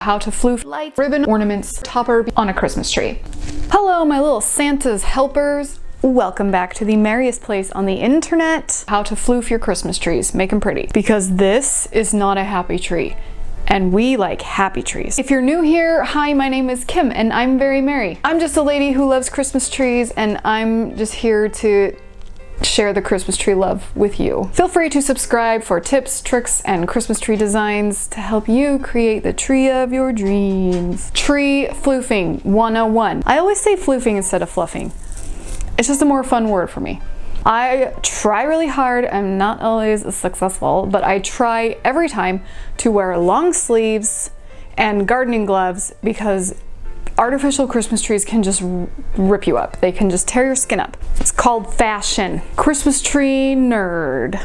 How to floof lights, ribbon, ornaments, topper on a Christmas tree. Hello, my little Santa's helpers. Welcome back to the merriest place on the internet. How to floof your Christmas trees, make them pretty. Because this is not a happy tree. And we like happy trees. If you're new here, hi, my name is Kim and I'm very merry. I'm just a lady who loves Christmas trees and I'm just here to share the Christmas tree love with you. Feel free to subscribe for tips, tricks, and Christmas tree designs to help you create the tree of your dreams. Tree floofing 101. I always say floofing instead of fluffing. It's just a more fun word for me. I try really hard, I'm not always successful, but I try every time to wear long sleeves and gardening gloves because artificial Christmas trees can just rip you up. They can just tear your skin up. It's called fashion. Christmas tree nerd.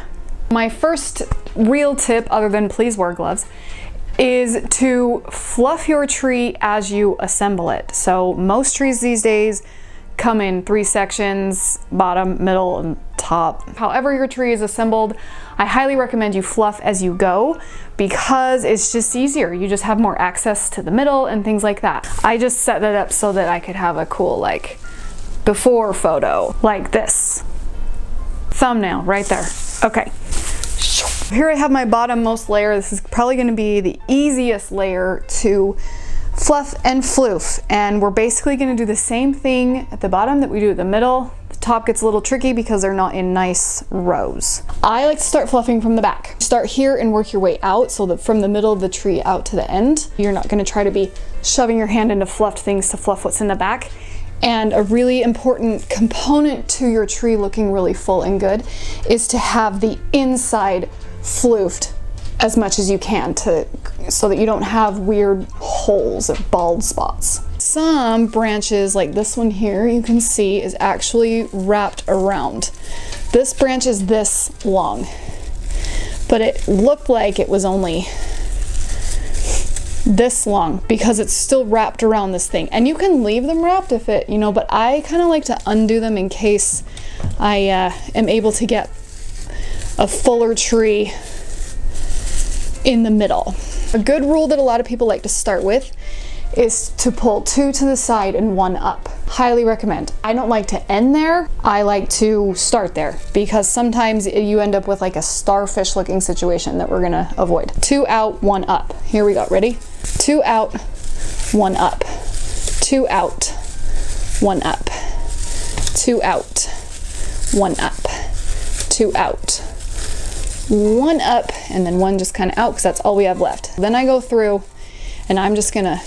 My first real tip, other than please wear gloves, is to fluff your tree as you assemble it. So most trees these days come in 3 sections, bottom, middle, and top. However your tree is assembled, I highly recommend you fluff as you go because it's just easier. You just have more access to the middle and things like that. I just set that up so that I could have a cool like before photo like this. Thumbnail right there. Okay. Here I have my bottommost layer. This is probably going to be the easiest layer to fluff and floof, and we're basically going to do the same thing at the bottom that we do at the middle. The top gets a little tricky because they're not in nice rows. I like to start fluffing from the back. Start here and work your way out so that from the middle of the tree out to the end. You're not going to try to be shoving your hand into fluffed things to fluff what's in the back. And a really important component to your tree looking really full and good is to have the inside floofed as much as you can so that you don't have weird holes or bald spots. Some branches like this one here you can see is actually wrapped around. This branch is this long, but it looked like it was only this long because it's still wrapped around this thing. And you can leave them wrapped if it, but I kind of like to undo them in case I am able to get a fuller tree in the middle. A good rule that a lot of people like to start with is to pull 2 to the side and 1 up. Highly recommend. I don't like to end there. I like to start there because sometimes you end up with like a starfish looking situation that we're gonna avoid. 2 out, 1 up. Here we go, ready? 2 out, 1 up. 2 out, 1 up. 2 out, 1 up. 2 out, 1 up, and then 1 just kind of out because that's all we have left. Then I go through and I'm just gonna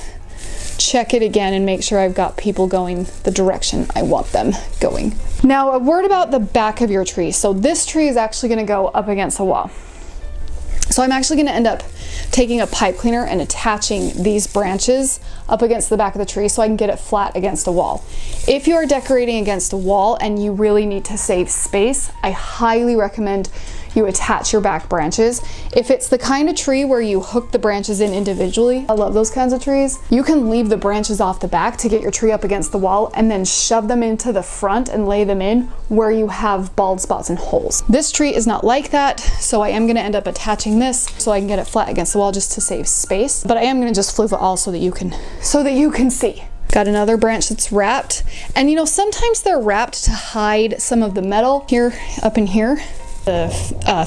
check it again and make sure I've got people going the direction I want them going. Now a word about the back of your tree. So this tree is actually gonna go up against the wall. So I'm actually gonna end up taking a pipe cleaner and attaching these branches up against the back of the tree so I can get it flat against a wall. If you are decorating against a wall and you really need to save space, I highly recommend you attach your back branches. If it's the kind of tree where you hook the branches in individually, I love those kinds of trees, you can leave the branches off the back to get your tree up against the wall and then shove them into the front and lay them in where you have bald spots and holes. This tree is not like that, so I am gonna end up attaching this so I can get it flat against the wall just to save space, but I am gonna just floof it all so that you can see. Got another branch that's wrapped, and sometimes they're wrapped to hide some of the metal here, up in here. The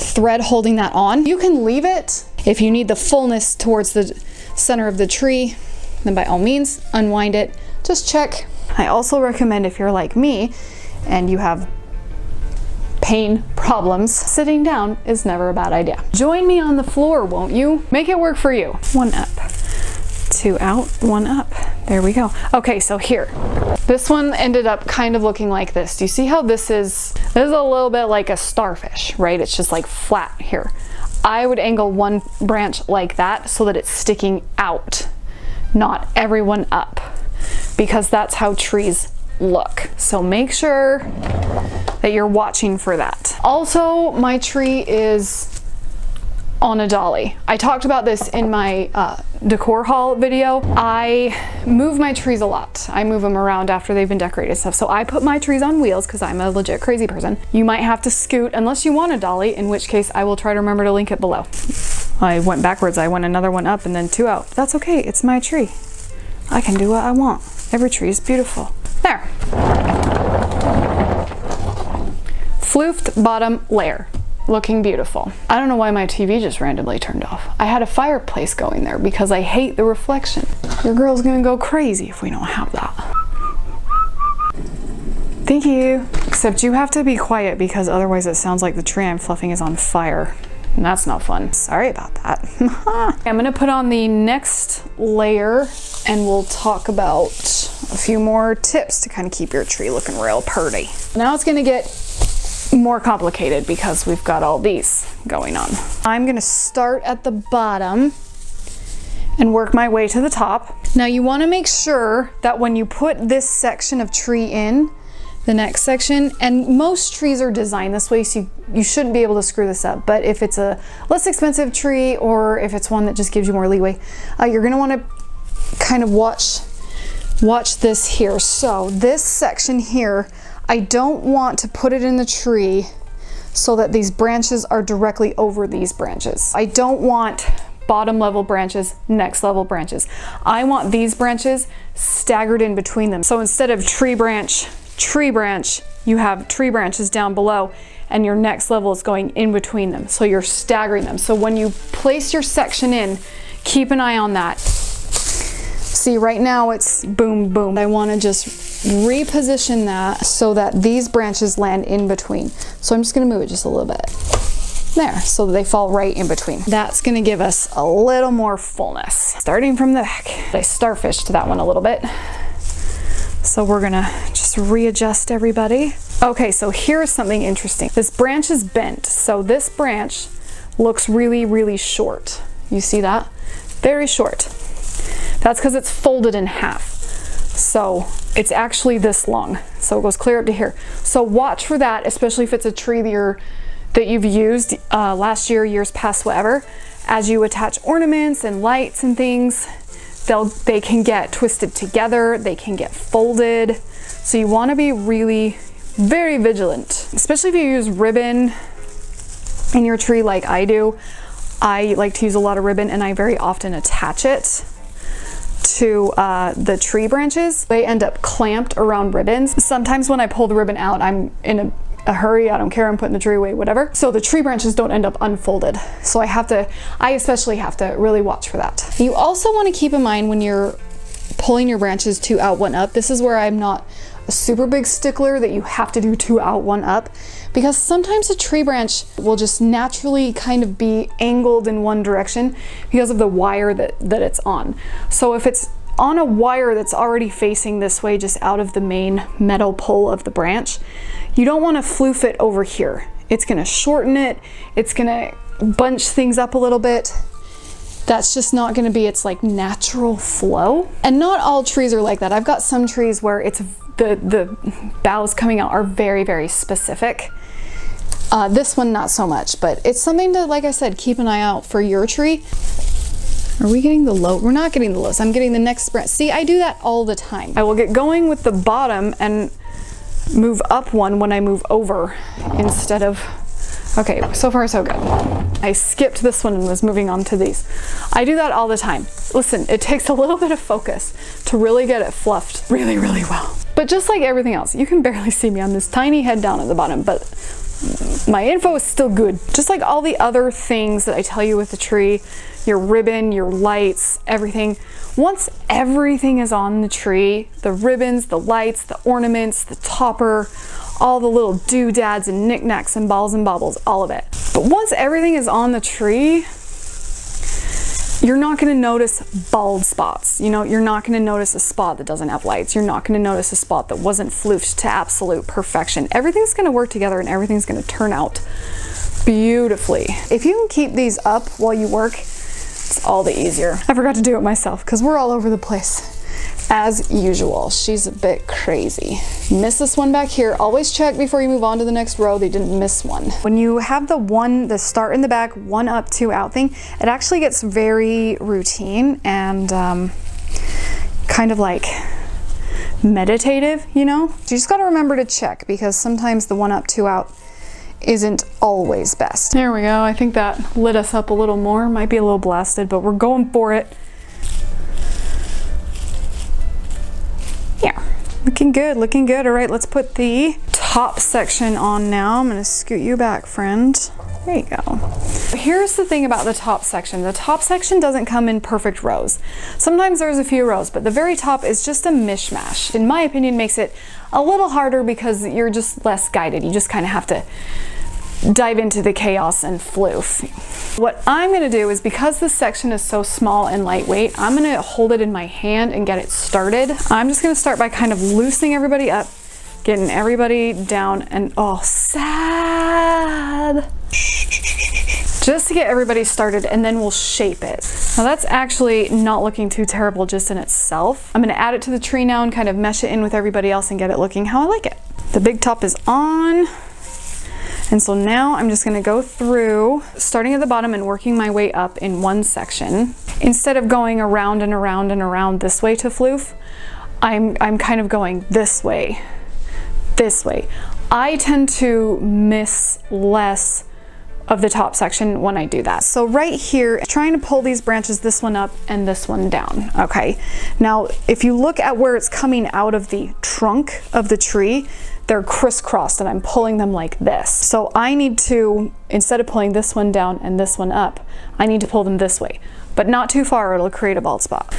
thread holding that on. You can leave it if you need the fullness towards the center of the tree, then by all means unwind it. Just check. I also recommend if you're like me and you have pain problems, sitting down is never a bad idea. Join me on the floor, won't you? Make it work for you. 1 up, 2 out, 1 up. There we go. Okay, so here. This one ended up kind of looking like this. Do you see how this is a little bit like a starfish, right? It's just like flat here. I would angle 1 branch like that so that it's sticking out, not everyone up, because that's how trees look. So make sure that you're watching for that. Also, my tree is on a dolly. I talked about this in my decor haul video. I move my trees a lot. I move them around after they've been decorated and stuff. So I put my trees on wheels because I'm a legit crazy person. You might have to scoot unless you want a dolly, in which case I will try to remember to link it below. I went backwards. I went another one up and then 2 out. That's okay. It's my tree. I can do what I want. Every tree is beautiful. There. Floofed bottom layer. Looking beautiful. I don't know why my TV just randomly turned off. I had a fireplace going there because I hate the reflection. Your girl's gonna go crazy if we don't have that. Thank you. Except you have to be quiet because otherwise it sounds like the tree I'm fluffing is on fire. And that's not fun. Sorry about that. I'm gonna put on the next layer and we'll talk about a few more tips to kind of keep your tree looking real pretty. Now it's gonna get more complicated because we've got all these going on. I'm gonna start at the bottom and work my way to the top. Now you wanna make sure that when you put this section of tree in, the next section, and most trees are designed this way, so you shouldn't be able to screw this up, but if it's a less expensive tree or if it's one that just gives you more leeway, you're gonna wanna kind of watch this here. So this section here, I don't want to put it in the tree so that these branches are directly over these branches. I don't want bottom level branches, next level branches. I want these branches staggered in between them. So instead of tree branch, you have tree branches down below and your next level is going in between them. So you're staggering them. So when you place your section in, keep an eye on that. See, right now it's boom, boom. I want to just reposition that so that these branches land in between. So I'm just going to move it just a little bit. There, so that they fall right in between. That's going to give us a little more fullness. Starting from the back. I starfished that one a little bit. So we're gonna just readjust everybody. Okay, so here's something interesting. This branch is bent. So this branch looks really, really short. You see that? Very short. That's because it's folded in half. So it's actually this long. So it goes clear up to here. So watch for that, especially if it's a tree that you've used last year, years past, whatever. As you attach ornaments and lights and things, they can get twisted together, they can get folded. So you want to be really very vigilant, especially if you use ribbon in your tree like I do. I like to use a lot of ribbon and I very often attach it to the tree branches. They end up clamped around ribbons. Sometimes when I pull the ribbon out, I'm in a hurry, I don't care, I'm putting the tree away, whatever. So the tree branches don't end up unfolded. So I especially have to really watch for that. You also want to keep in mind when you're pulling your branches 2 out, 1 up. This is where I'm not a super big stickler that you have to do 2 out, 1 up, because sometimes a tree branch will just naturally kind of be angled in one direction because of the wire that it's on. So if it's on a wire that's already facing this way, just out of the main metal pole of the branch, you don't want to floof it over here. It's going to shorten it. It's going to bunch things up a little bit. That's just not going to be its like natural flow. And not all trees are like that. I've got some trees where it's the boughs coming out are very, very specific. This one, not so much, but it's something to, like I said, keep an eye out for your tree. Are we getting the low? We're not getting the lows. I'm getting the next branch. See, I do that all the time. I will get going with the bottom and move up one when I move over instead of, okay, so far so good. I skipped this one and was moving on to these. I do that all the time. Listen, it takes a little bit of focus to really get it fluffed really, really well. But just like everything else, you can barely see me on this tiny head down at the bottom, but my info is still good. Just like all the other things that I tell you with the tree, your ribbon, your lights, everything. Once everything is on the tree, the ribbons, the lights, the ornaments, the topper, all the little doodads and knickknacks and balls and baubles, all of it. But once everything is on the tree, you're not going to notice bald spots. You know, you're not going to notice a spot that doesn't have lights. You're not going to notice a spot that wasn't floofed to absolute perfection. Everything's going to work together and everything's going to turn out beautifully. If you can keep these up while you work, it's all the easier. I forgot to do it myself because we're all over the place. As usual, she's a bit crazy. Miss this one back here. Always check before you move on to the next row. They didn't miss one. When you have the start in the back, 1 up, 2 out thing, it actually gets very routine and kind of like meditative, you know? You just gotta remember to check because sometimes the 1 up, 2 out isn't always best. There we go. I think that lit us up a little more. Might be a little blasted, but we're going for it. Yeah, looking good, looking good. All right, let's put the top section on now. I'm gonna scoot you back, friend. There you go. Here's the thing about the top section. The top section doesn't come in perfect rows. Sometimes there's a few rows, but the very top is just a mishmash. In my opinion, makes it a little harder because you're just less guided. You just kind of have to dive into the chaos and floof. What I'm gonna do is, because this section is so small and lightweight, I'm gonna hold it in my hand and get it started. I'm just gonna start by kind of loosening everybody up, getting everybody down, and oh, sad. Just to get everybody started, and then we'll shape it. Now that's actually not looking too terrible just in itself. I'm gonna add it to the tree now and kind of mesh it in with everybody else and get it looking how I like it. The big top is on. And so now I'm just gonna go through, starting at the bottom and working my way up in one section. Instead of going around and around and around this way to floof, I'm kind of going this way. I tend to miss less of the top section when I do that. So right here, trying to pull these branches, this one up and this one down, okay? Now, if you look at where it's coming out of the trunk of the tree, they're crisscrossed and I'm pulling them like this. So I need to, instead of pulling this one down and this one up, I need to pull them this way, but not too far or it'll create a bald spot.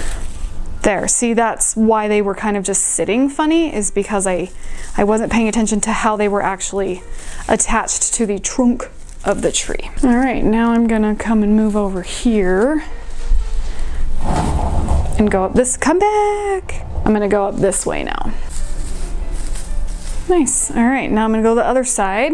There, see, that's why they were kind of just sitting funny, is because I wasn't paying attention to how they were actually attached to the trunk of the tree. All right, now I'm gonna come and move over here and go up this, come back. I'm gonna go up this way now. Nice, all right, now I'm gonna go the other side.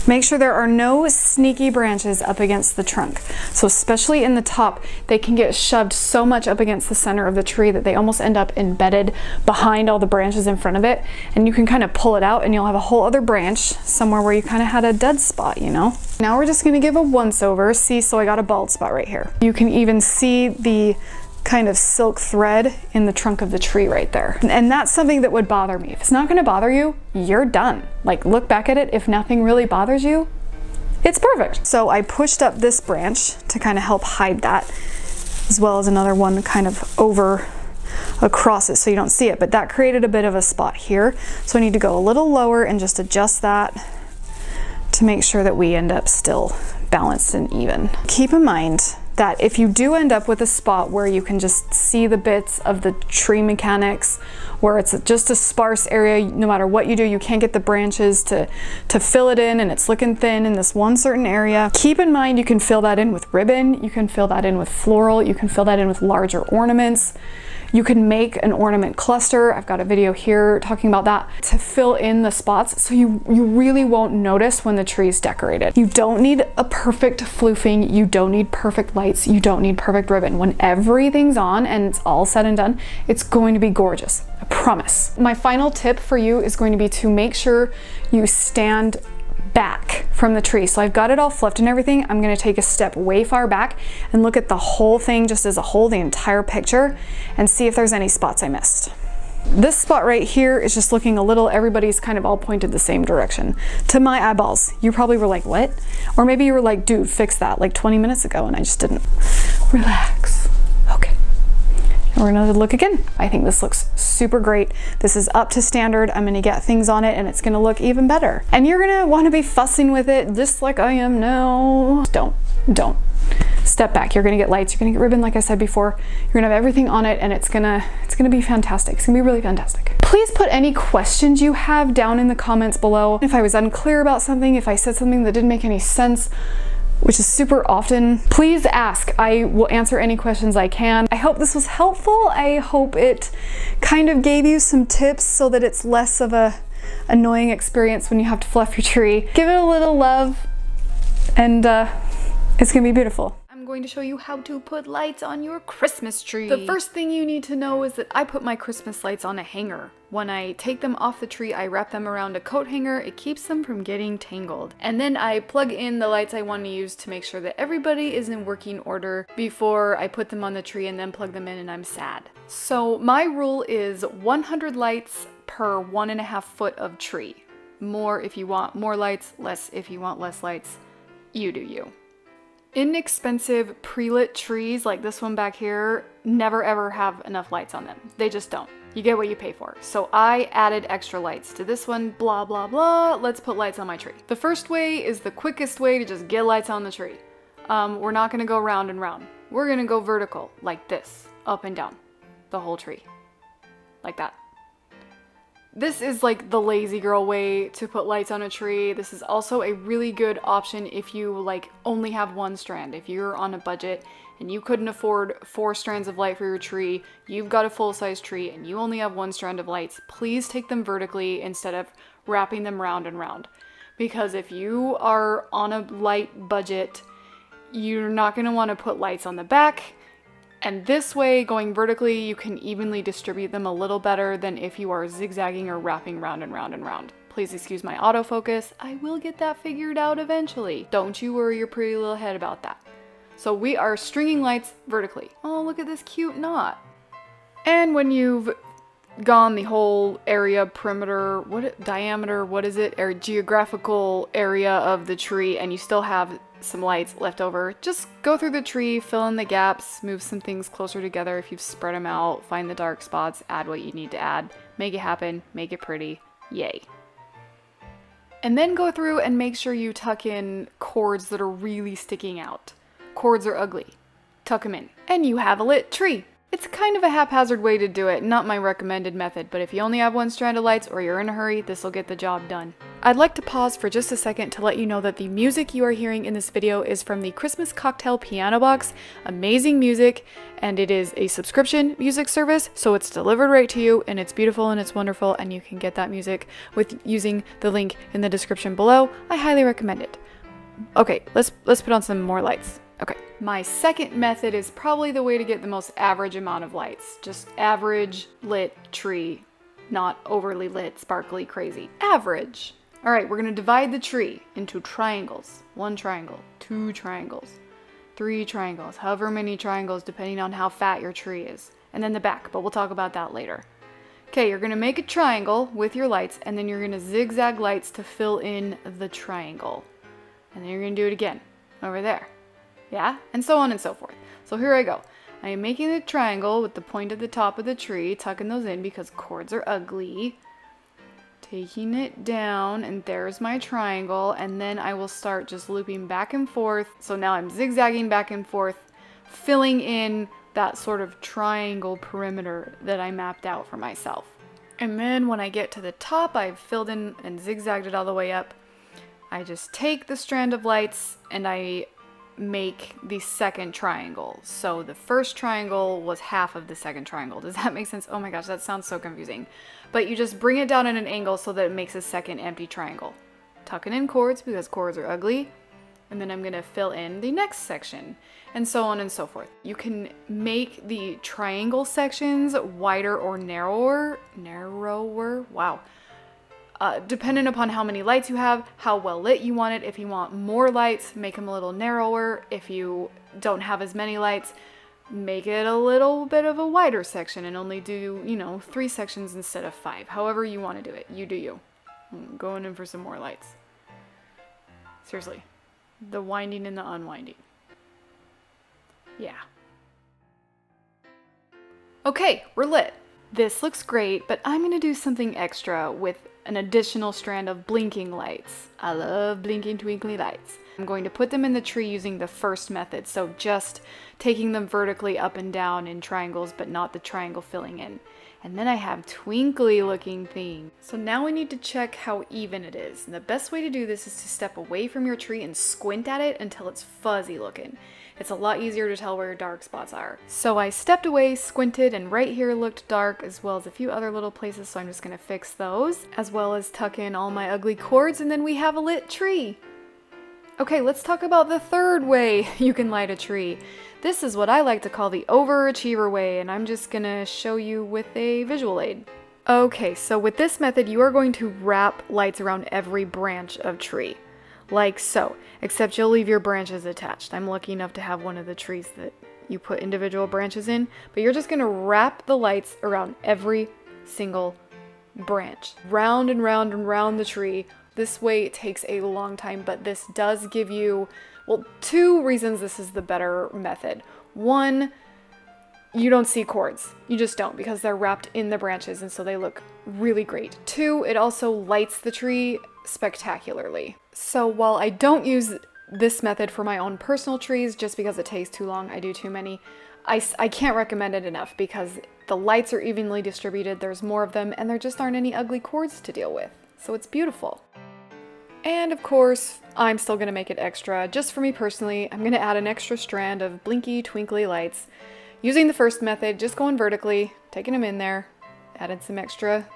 Make sure there are no sneaky branches up against the trunk. So especially in the top, they can get shoved so much up against the center of the tree that they almost end up embedded behind all the branches in front of it. And you can kind of pull it out and you'll have a whole other branch somewhere where you kind of had a dead spot, you know? Now we're just gonna give a once over. See, so I got a bald spot right here. You can even see the kind of silk thread in the trunk of the tree right there. And that's something that would bother me. If it's not gonna bother you, you're done. Like, look back at it. If nothing really bothers you, it's perfect. So I pushed up this branch to kind of help hide that, as well as another one kind of over across it so you don't see it, but that created a bit of a spot here. So I need to go a little lower and just adjust that to make sure that we end up still balanced and even. Keep in mind that if you do end up with a spot where you can just see the bits of the tree mechanics, where it's just a sparse area, no matter what you do, you can't get the branches to fill it in and it's looking thin in this one certain area, keep in mind you can fill that in with ribbon, you can fill that in with floral, you can fill that in with larger ornaments. You can make an ornament cluster. I've got a video here talking about that to fill in the spots so you really won't notice when the tree is decorated. You don't need a perfect floofing, you don't need perfect lights, you don't need perfect ribbon. When everything's on and it's all said and done, it's going to be gorgeous, I promise. My final tip for you is going to be to make sure you stand back from the tree. So I've got it all flipped and everything. I'm gonna take a step way far back and look at the whole thing just as a whole, the entire picture, and see if there's any spots I missed. This spot right here is just looking a little, everybody's kind of all pointed the same direction. To my eyeballs, you probably were like, what? Or maybe you were like, dude, fix that like 20 minutes ago, and I just didn't. Relax. Okay. And we're gonna look again. I think this looks super great. This is up to standard. I'm gonna get things on it and it's gonna look even better. And you're gonna wanna be fussing with it just like I am now. Don't. Step back. You're gonna get lights, you're gonna get ribbon like I said before. You're gonna have everything on it and it's gonna be fantastic. It's gonna be really fantastic. Please put any questions you have down in the comments below. If I was unclear about something, if I said something that didn't make any sense, which is super often, please ask. I will answer any questions I can. I hope this was helpful. I hope it kind of gave you some tips so that it's less of a annoying experience when you have to fluff your tree. Give it a little love and it's gonna be beautiful. I'm going to show you how to put lights on your Christmas tree. The first thing you need to know is that I put my Christmas lights on a hanger. When I take them off the tree, I wrap them around a coat hanger. It keeps them from getting tangled. And then I plug in the lights I want to use to make sure that everybody is in working order before I put them on the tree and then plug them in and I'm sad. So my rule is 100 lights per 1.5 foot of tree. more if you want more lights, less if you want less lights. You do you. Inexpensive pre-lit trees like this one back here never ever have enough lights on them. They just don't. You get what you pay for. So I added extra lights to this one, blah, blah, blah. Let's put lights on my tree. The first way is the quickest way to just get lights on the tree. We're not gonna go round and round. We're gonna go vertical, like this, up and down, the whole tree, like that. This is like the lazy girl way to put lights on a tree. This is also a really good option if you like only have one strand. If you're on a budget and you couldn't afford 4 strands of light for your tree, you've got a full-size tree and you only have 1 strand of lights, please take them vertically instead of wrapping them round and round. Because if you are on a light budget, you're not going to want to put lights on the back. And this way, going vertically, you can evenly distribute them a little better than if you are zigzagging or wrapping round and round and round. Please excuse my autofocus. I will get that figured out eventually. Don't you worry your pretty little head about that. So we are stringing lights vertically. Oh, look at this cute knot. And when you've gone the whole area, perimeter, diameter, or geographical area of the tree, and you still have some lights left over, just go through the tree, fill in the gaps, move some things closer together if you've spread them out, find the dark spots, add what you need to add, make it happen, make it pretty, yay. And then go through and make sure you tuck in cords that are really sticking out. Cords are ugly. Tuck them in. And you have a lit tree. It's kind of a haphazard way to do it, not my recommended method, but if you only have 1 strand of lights or you're in a hurry, this will get the job done. I'd like to pause for just a second to let you know that the music you are hearing in this video is from the Christmas Cocktail Piano Box. Amazing music, and it is a subscription music service, so it's delivered right to you, and it's beautiful and it's wonderful, and you can get that music with using the link in the description below. I highly recommend it. Okay, let's put on some more lights. Okay, my second method is probably the way to get the most average amount of lights. Just average lit tree, not overly lit, sparkly, crazy. Average. All right, we're gonna divide the tree into triangles. 1 triangle, 2 triangles, 3 triangles, however many triangles depending on how fat your tree is. And then the back, but we'll talk about that later. Okay, you're gonna make a triangle with your lights, and then you're gonna zigzag lights to fill in the triangle. And then you're gonna do it again, over there. Yeah, and so on and so forth. So here I go. I am making a triangle with the point at the top of the tree, tucking those in because cords are ugly. Taking it down, and there's my triangle, and then I will start just looping back and forth. So now I'm zigzagging back and forth, filling in that sort of triangle perimeter that I mapped out for myself. And then when I get to the top, I've filled in and zigzagged it all the way up. I just take the strand of lights and I make the second triangle. So the first triangle was half of the second triangle. Does that make sense? Oh my gosh, that sounds so confusing. But you just bring it down at an angle so that it makes a second empty triangle. Tucking in cords because cords are ugly. And then I'm going to fill in the next section, and so on and so forth. You can make the triangle sections wider or narrower. Wow. Depending upon how many lights you have, how well lit you want it. If you want more lights, make them a little narrower. If you don't have as many lights, make it a little bit of a wider section and only do, 3 sections instead of 5. However you want to do it, you do you. I'm going in for some more lights. Seriously. The winding and the unwinding. Yeah. Okay, we're lit. This looks great, but I'm going to do something extra with an additional strand of blinking lights. I love blinking twinkly lights. I'm going to put them in the tree using the first method, so just taking them vertically up and down in triangles, but not the triangle filling in. And then I have twinkly looking things. So now we need to check how even it is. And the best way to do this is to step away from your tree and squint at it until it's fuzzy looking. It's a lot easier to tell where your dark spots are. So I stepped away, squinted, and right here looked dark, as well as a few other little places, so I'm just gonna fix those, as well as tuck in all my ugly cords, and then we have a lit tree. Okay, let's talk about the third way you can light a tree. This is what I like to call the overachiever way, and I'm just gonna show you with a visual aid. Okay, so with this method, you are going to wrap lights around every branch of tree. Like so, except you'll leave your branches attached. I'm lucky enough to have one of the trees that you put individual branches in, but you're just gonna wrap the lights around every single branch. Round and round and round the tree. This way it takes a long time, but this does give you, well, 2 reasons this is the better method. 1, you don't see cords. You just don't, because they're wrapped in the branches, and so they look really great. 2, it also lights the tree spectacularly. So while I don't use this method for my own personal trees, just because it takes too long, I do too many, I can't recommend it enough because the lights are evenly distributed, there's more of them, and there just aren't any ugly cords to deal with. So it's beautiful. And of course, I'm still gonna make it extra. Just for me personally, I'm gonna add an extra strand of blinky, twinkly lights. Using the first method, just going vertically, taking them in there, adding some extra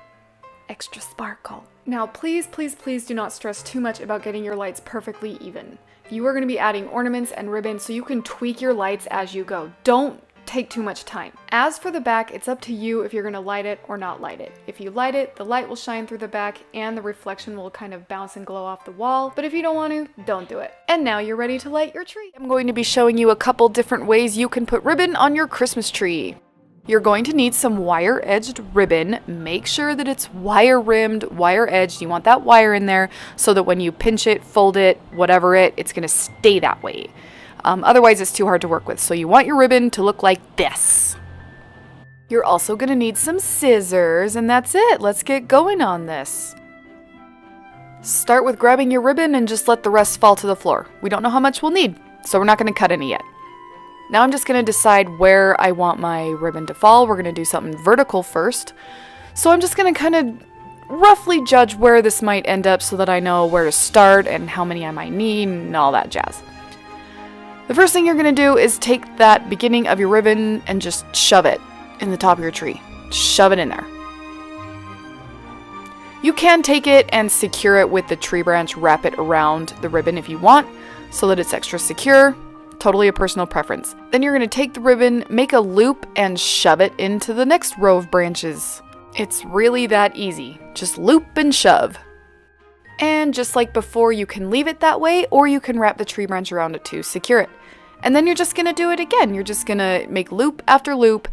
sparkle. Now, please, please, please do not stress too much about getting your lights perfectly even. You are gonna be adding ornaments and ribbon so you can tweak your lights as you go. Don't take too much time. As for the back, it's up to you if you're gonna light it or not light it. If you light it, the light will shine through the back and the reflection will kind of bounce and glow off the wall. But if you don't want to, don't do it. And now you're ready to light your tree. I'm going to be showing you a couple different ways you can put ribbon on your Christmas tree. You're going to need some wire-edged ribbon. Make sure that it's wire-rimmed, wire-edged. You want that wire in there so that when you pinch it, fold it, whatever it's gonna stay that way. Otherwise, it's too hard to work with. So you want your ribbon to look like this. You're also going to need some scissors, and that's it. Let's get going on this. Start with grabbing your ribbon and just let the rest fall to the floor. We don't know how much we'll need, so we're not going to cut any yet. Now I'm just going to decide where I want my ribbon to fall. We're going to do something vertical first. So I'm just going to kind of roughly judge where this might end up so that I know where to start and how many I might need and all that jazz. The first thing you're going to do is take that beginning of your ribbon and just shove it in the top of your tree. Shove it in there. You can take it and secure it with the tree branch, wrap it around the ribbon if you want, so that it's extra secure. Totally a personal preference. Then you're going to take the ribbon, make a loop, and shove it into the next row of branches. It's really that easy. Just loop and shove. And just like before, you can leave it that way, or you can wrap the tree branch around it to secure it. And then you're just going to do it again. You're just going to make loop after loop,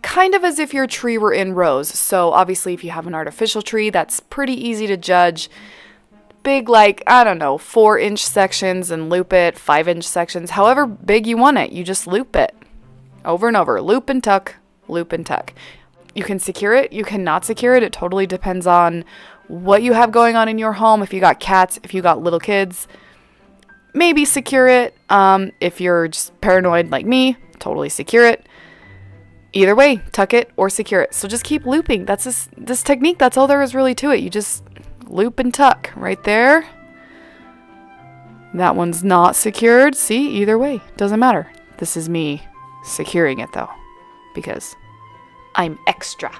kind of as if your tree were in rows. So obviously, if you have an artificial tree, that's pretty easy to judge. Big, like, I don't know, 4-inch sections and loop it, 5-inch sections, however big you want it. You just loop it over and over. Loop and tuck, loop and tuck. You can secure it, you cannot secure it. It totally depends on what you have going on in your home. If you got cats, if you got little kids, maybe secure it. If you're just paranoid like me, totally secure it. Either way, tuck it or secure it. So just keep looping. That's this technique. That's all there is really to it. You just loop and tuck right there. That one's not secured. See, either way, doesn't matter. This is me securing it though, because I'm extra.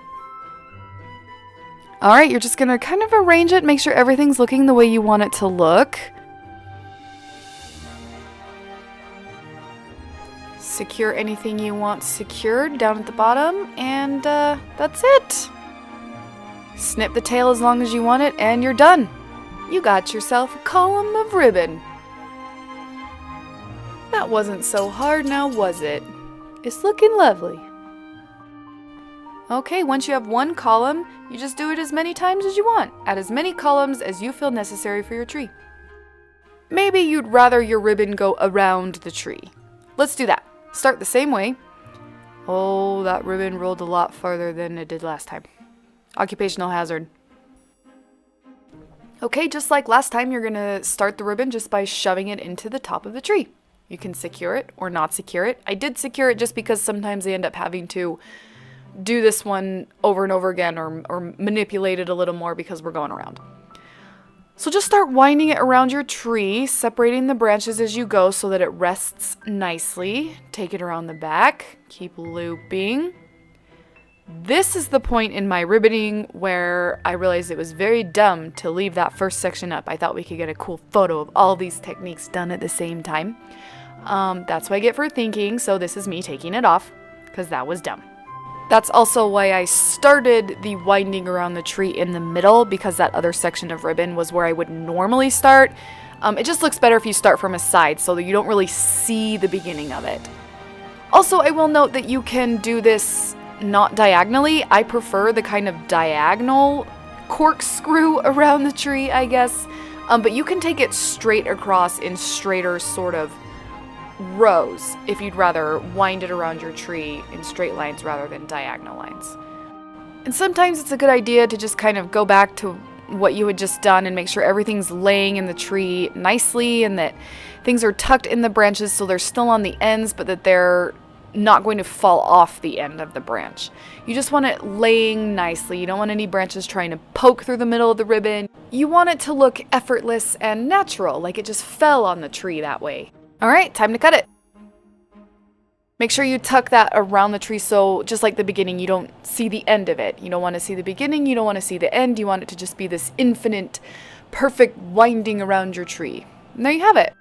All right, you're just gonna kind of arrange it, make sure everything's looking the way you want it to look. Secure anything you want secured down at the bottom, and that's it. Snip the tail as long as you want it, and you're done. You got yourself a column of ribbon. That wasn't so hard now, was it? It's looking lovely. Okay, once you have one column, you just do it as many times as you want. Add as many columns as you feel necessary for your tree. Maybe you'd rather your ribbon go around the tree. Let's do that. Start the same way. Oh, that ribbon rolled a lot farther than it did last time. Occupational hazard. Okay, just like last time, you're gonna start the ribbon just by shoving it into the top of the tree. You can secure it or not secure it. I did secure it just because sometimes they end up having to do this one over and over again or manipulate it a little more because we're going around. So just start winding it around your tree, separating the branches as you go so that it rests nicely. Take it around the back, keep looping. This is the point in my ribboning where I realized it was very dumb to leave that first section up. I thought we could get a cool photo of all these techniques done at the same time. That's what I get for thinking, so this is me taking it off because that was dumb. That's also why I started the winding around the tree in the middle, because that other section of ribbon was where I would normally start. It just looks better if you start from a side so that you don't really see the beginning of it. Also, I will note that you can do this not diagonally. I prefer the kind of diagonal corkscrew around the tree, I guess. But you can take it straight across in straighter sort of rows if you'd rather wind it around your tree in straight lines rather than diagonal lines. And sometimes it's a good idea to just kind of go back to what you had just done and make sure everything's laying in the tree nicely and that things are tucked in the branches so they're still on the ends, but that they're not going to fall off the end of the branch. You just want it laying nicely. You don't want any branches trying to poke through the middle of the ribbon. You want it to look effortless and natural, like it just fell on the tree that way. All right, time to cut it. Make sure you tuck that around the tree so, just like the beginning, you don't see the end of it. You don't want to see the beginning, you don't want to see the end. You want it to just be this infinite, perfect winding around your tree. And there you have it.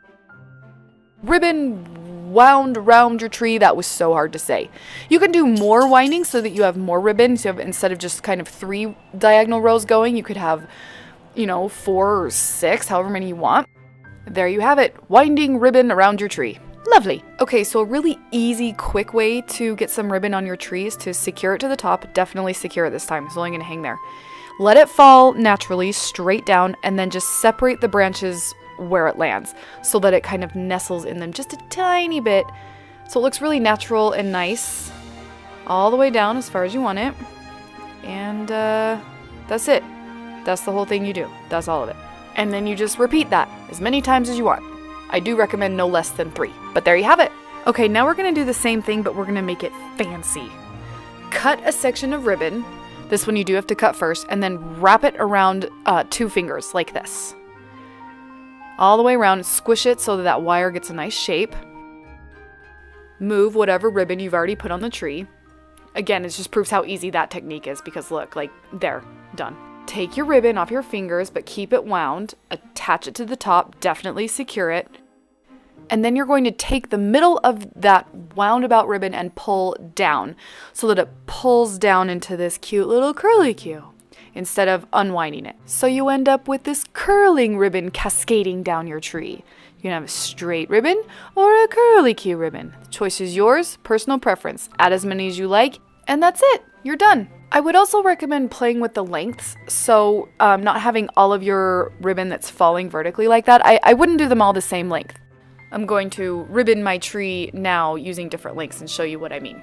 Ribbon wound around your tree. That was so hard to say. You can do more winding so that you have more ribbon. So instead of just kind of 3 diagonal rows going, you could have, 4 or 6, however many you want. There you have it. Winding ribbon around your tree. Lovely. Okay, so a really easy, quick way to get some ribbon on your tree is to secure it to the top. Definitely secure it this time. It's only going to hang there. Let it fall naturally, straight down, and then just separate the branches where it lands so that it kind of nestles in them just a tiny bit. So it looks really natural and nice all the way down as far as you want it. And that's it. That's the whole thing you do. That's all of it. And then you just repeat that as many times as you want. I do recommend no less than 3, but there you have it. Okay, now we're gonna do the same thing, but we're gonna make it fancy. Cut a section of ribbon. This one you do have to cut first, and then wrap it around 2 fingers like this. All the way around, squish it so that that wire gets a nice shape. Move whatever ribbon you've already put on the tree. Again, it just proves how easy that technique is because look, like, there, done. Take your ribbon off your fingers, but keep it wound. Attach it to the top, definitely secure it. And then you're going to take the middle of that wound about ribbon and pull down so that it pulls down into this cute little curlicue instead of unwinding it. So you end up with this curling ribbon cascading down your tree. You can have a straight ribbon or a curlicue ribbon. The choice is yours, personal preference. Add as many as you like, and that's it. You're done. I would also recommend playing with the lengths, so not having all of your ribbon that's falling vertically like that. I wouldn't do them all the same length. I'm going to ribbon my tree now using different lengths and show you what I mean.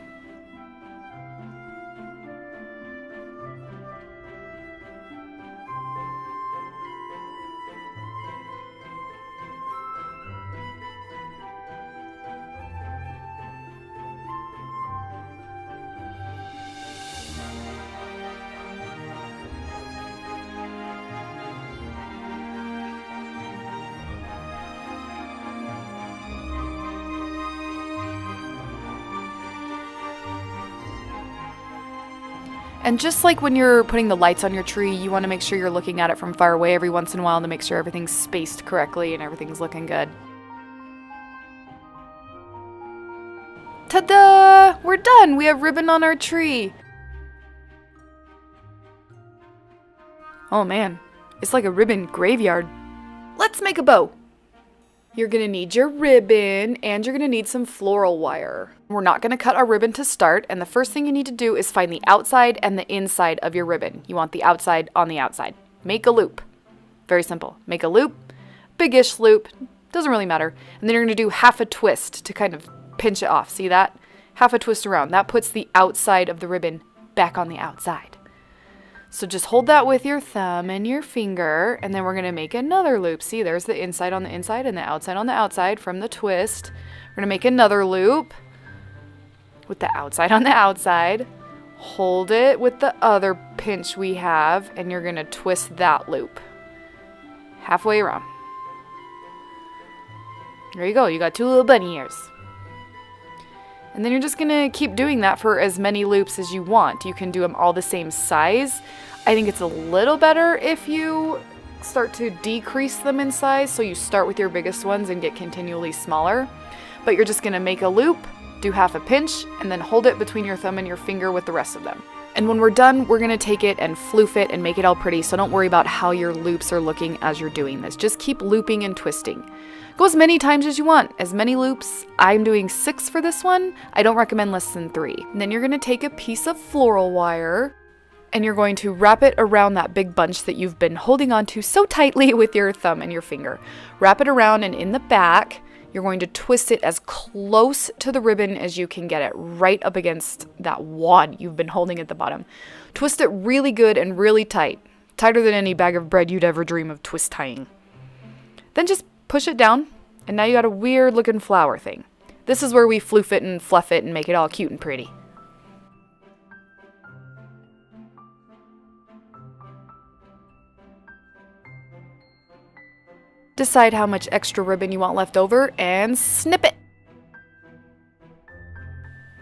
And just like when you're putting the lights on your tree, you want to make sure you're looking at it from far away every once in a while to make sure everything's spaced correctly and everything's looking good. Ta-da! We're done! We have ribbon on our tree! Oh man, it's like a ribbon graveyard. Let's make a bow! You're going to need your ribbon and you're going to need some floral wire. We're not going to cut our ribbon to start, and the first thing you need to do is find the outside and the inside of your ribbon. You want the outside on the outside. Make a loop. Very simple. Make a loop, biggish loop, doesn't really matter. And then you're going to do half a twist to kind of pinch it off. See that? Half a twist around. That puts the outside of the ribbon back on the outside. So just hold that with your thumb and your finger, and then we're going to make another loop. See, there's the inside on the inside and the outside on the outside from the twist. We're going to make another loop with the outside on the outside. Hold it with the other pinch we have, and you're going to twist that loop halfway around. There you go. You got 2 little bunny ears. And then you're just going to keep doing that for as many loops as you want. You can do them all the same size. I think it's a little better if you start to decrease them in size. So you start with your biggest ones and get continually smaller. But you're just going to make a loop, do half a pinch, and then hold it between your thumb and your finger with the rest of them. And when we're done, we're going to take it and floof it and make it all pretty. So don't worry about how your loops are looking as you're doing this. Just keep looping and twisting. Go as many times as you want, as many loops. I'm doing 6 for this one. I don't recommend less than 3. And then you're going to take a piece of floral wire and you're going to wrap it around that big bunch that you've been holding on to so tightly with your thumb and your finger. Wrap it around, and in the back, you're going to twist it as close to the ribbon as you can get it, right up against that wad you've been holding at the bottom. Twist it really good and really tight, tighter than any bag of bread you'd ever dream of twist tying. Then just push it down, and now you got a weird looking flower thing. This is where we floof it and fluff it and make it all cute and pretty. Decide how much extra ribbon you want left over and snip it.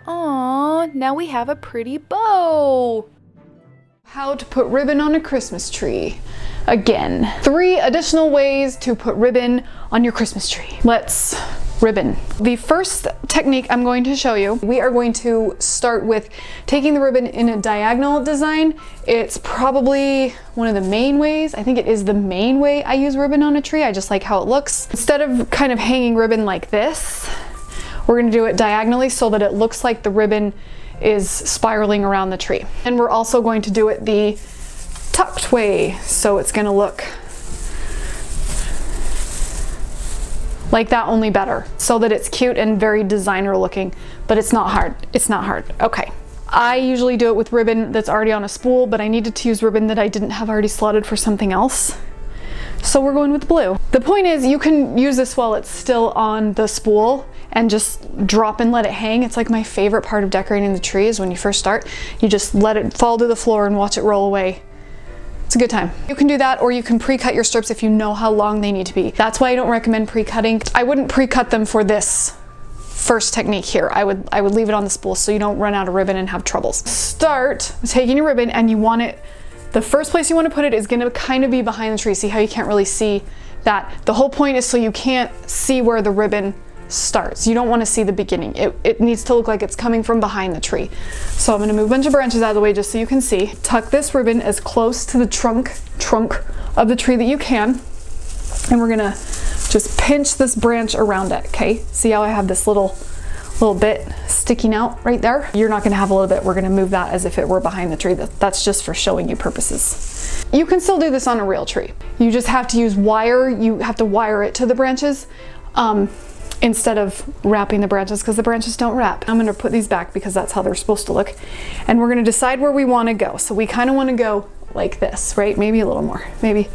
Aww, now we have a pretty bow. How to put ribbon on a Christmas tree. Again, 3 additional ways to put ribbon on your Christmas tree. Let's ribbon. The first technique I'm going to show you, we are going to start with taking the ribbon in a diagonal design. It's probably one of the main ways. I think it is the main way I use ribbon on a tree. I just like how it looks. Instead of kind of hanging ribbon like this, we're going to do it diagonally so that it looks like the ribbon is spiraling around the tree. And we're also going to do it the tucked way, so it's going to look like that, only better, so that it's cute and very designer looking, but it's not hard. It's not hard. Okay. I usually do it with ribbon that's already on a spool, but I needed to use ribbon that I didn't have already slotted for something else. So we're going with blue. The point is, you can use this while it's still on the spool and just drop and let it hang. It's like my favorite part of decorating the tree is when you first start, you just let it fall to the floor and watch it roll away. It's a good time. You can do that, or you can pre-cut your strips if you know how long they need to be. That's why I don't recommend pre-cutting. I wouldn't pre-cut them for this first technique here. I would leave it on the spool so you don't run out of ribbon and have troubles. Start with taking your ribbon, and you want it, the first place you want to put it is going to kind of be behind the tree. See how you can't really see that? The whole point is so you can't see where the ribbon starts. You don't want to see the beginning. It needs to look like it's coming from behind the tree. So I'm going to move a bunch of branches out of the way just so you can see. Tuck this ribbon as close to the trunk of the tree that you can. And we're going to just pinch this branch around it, okay? See how I have this little bit sticking out right there? You're not going to have a little bit. We're going to move that as if it were behind the tree. That's just for showing you purposes. You can still do this on a real tree. You just have to use wire. You have to wire it to the branches instead of wrapping the branches, because the branches don't wrap. I'm going to put these back because that's how they're supposed to look. And we're going to decide where we want to go. So we kind of want to go like this, right? Maybe a little more, maybe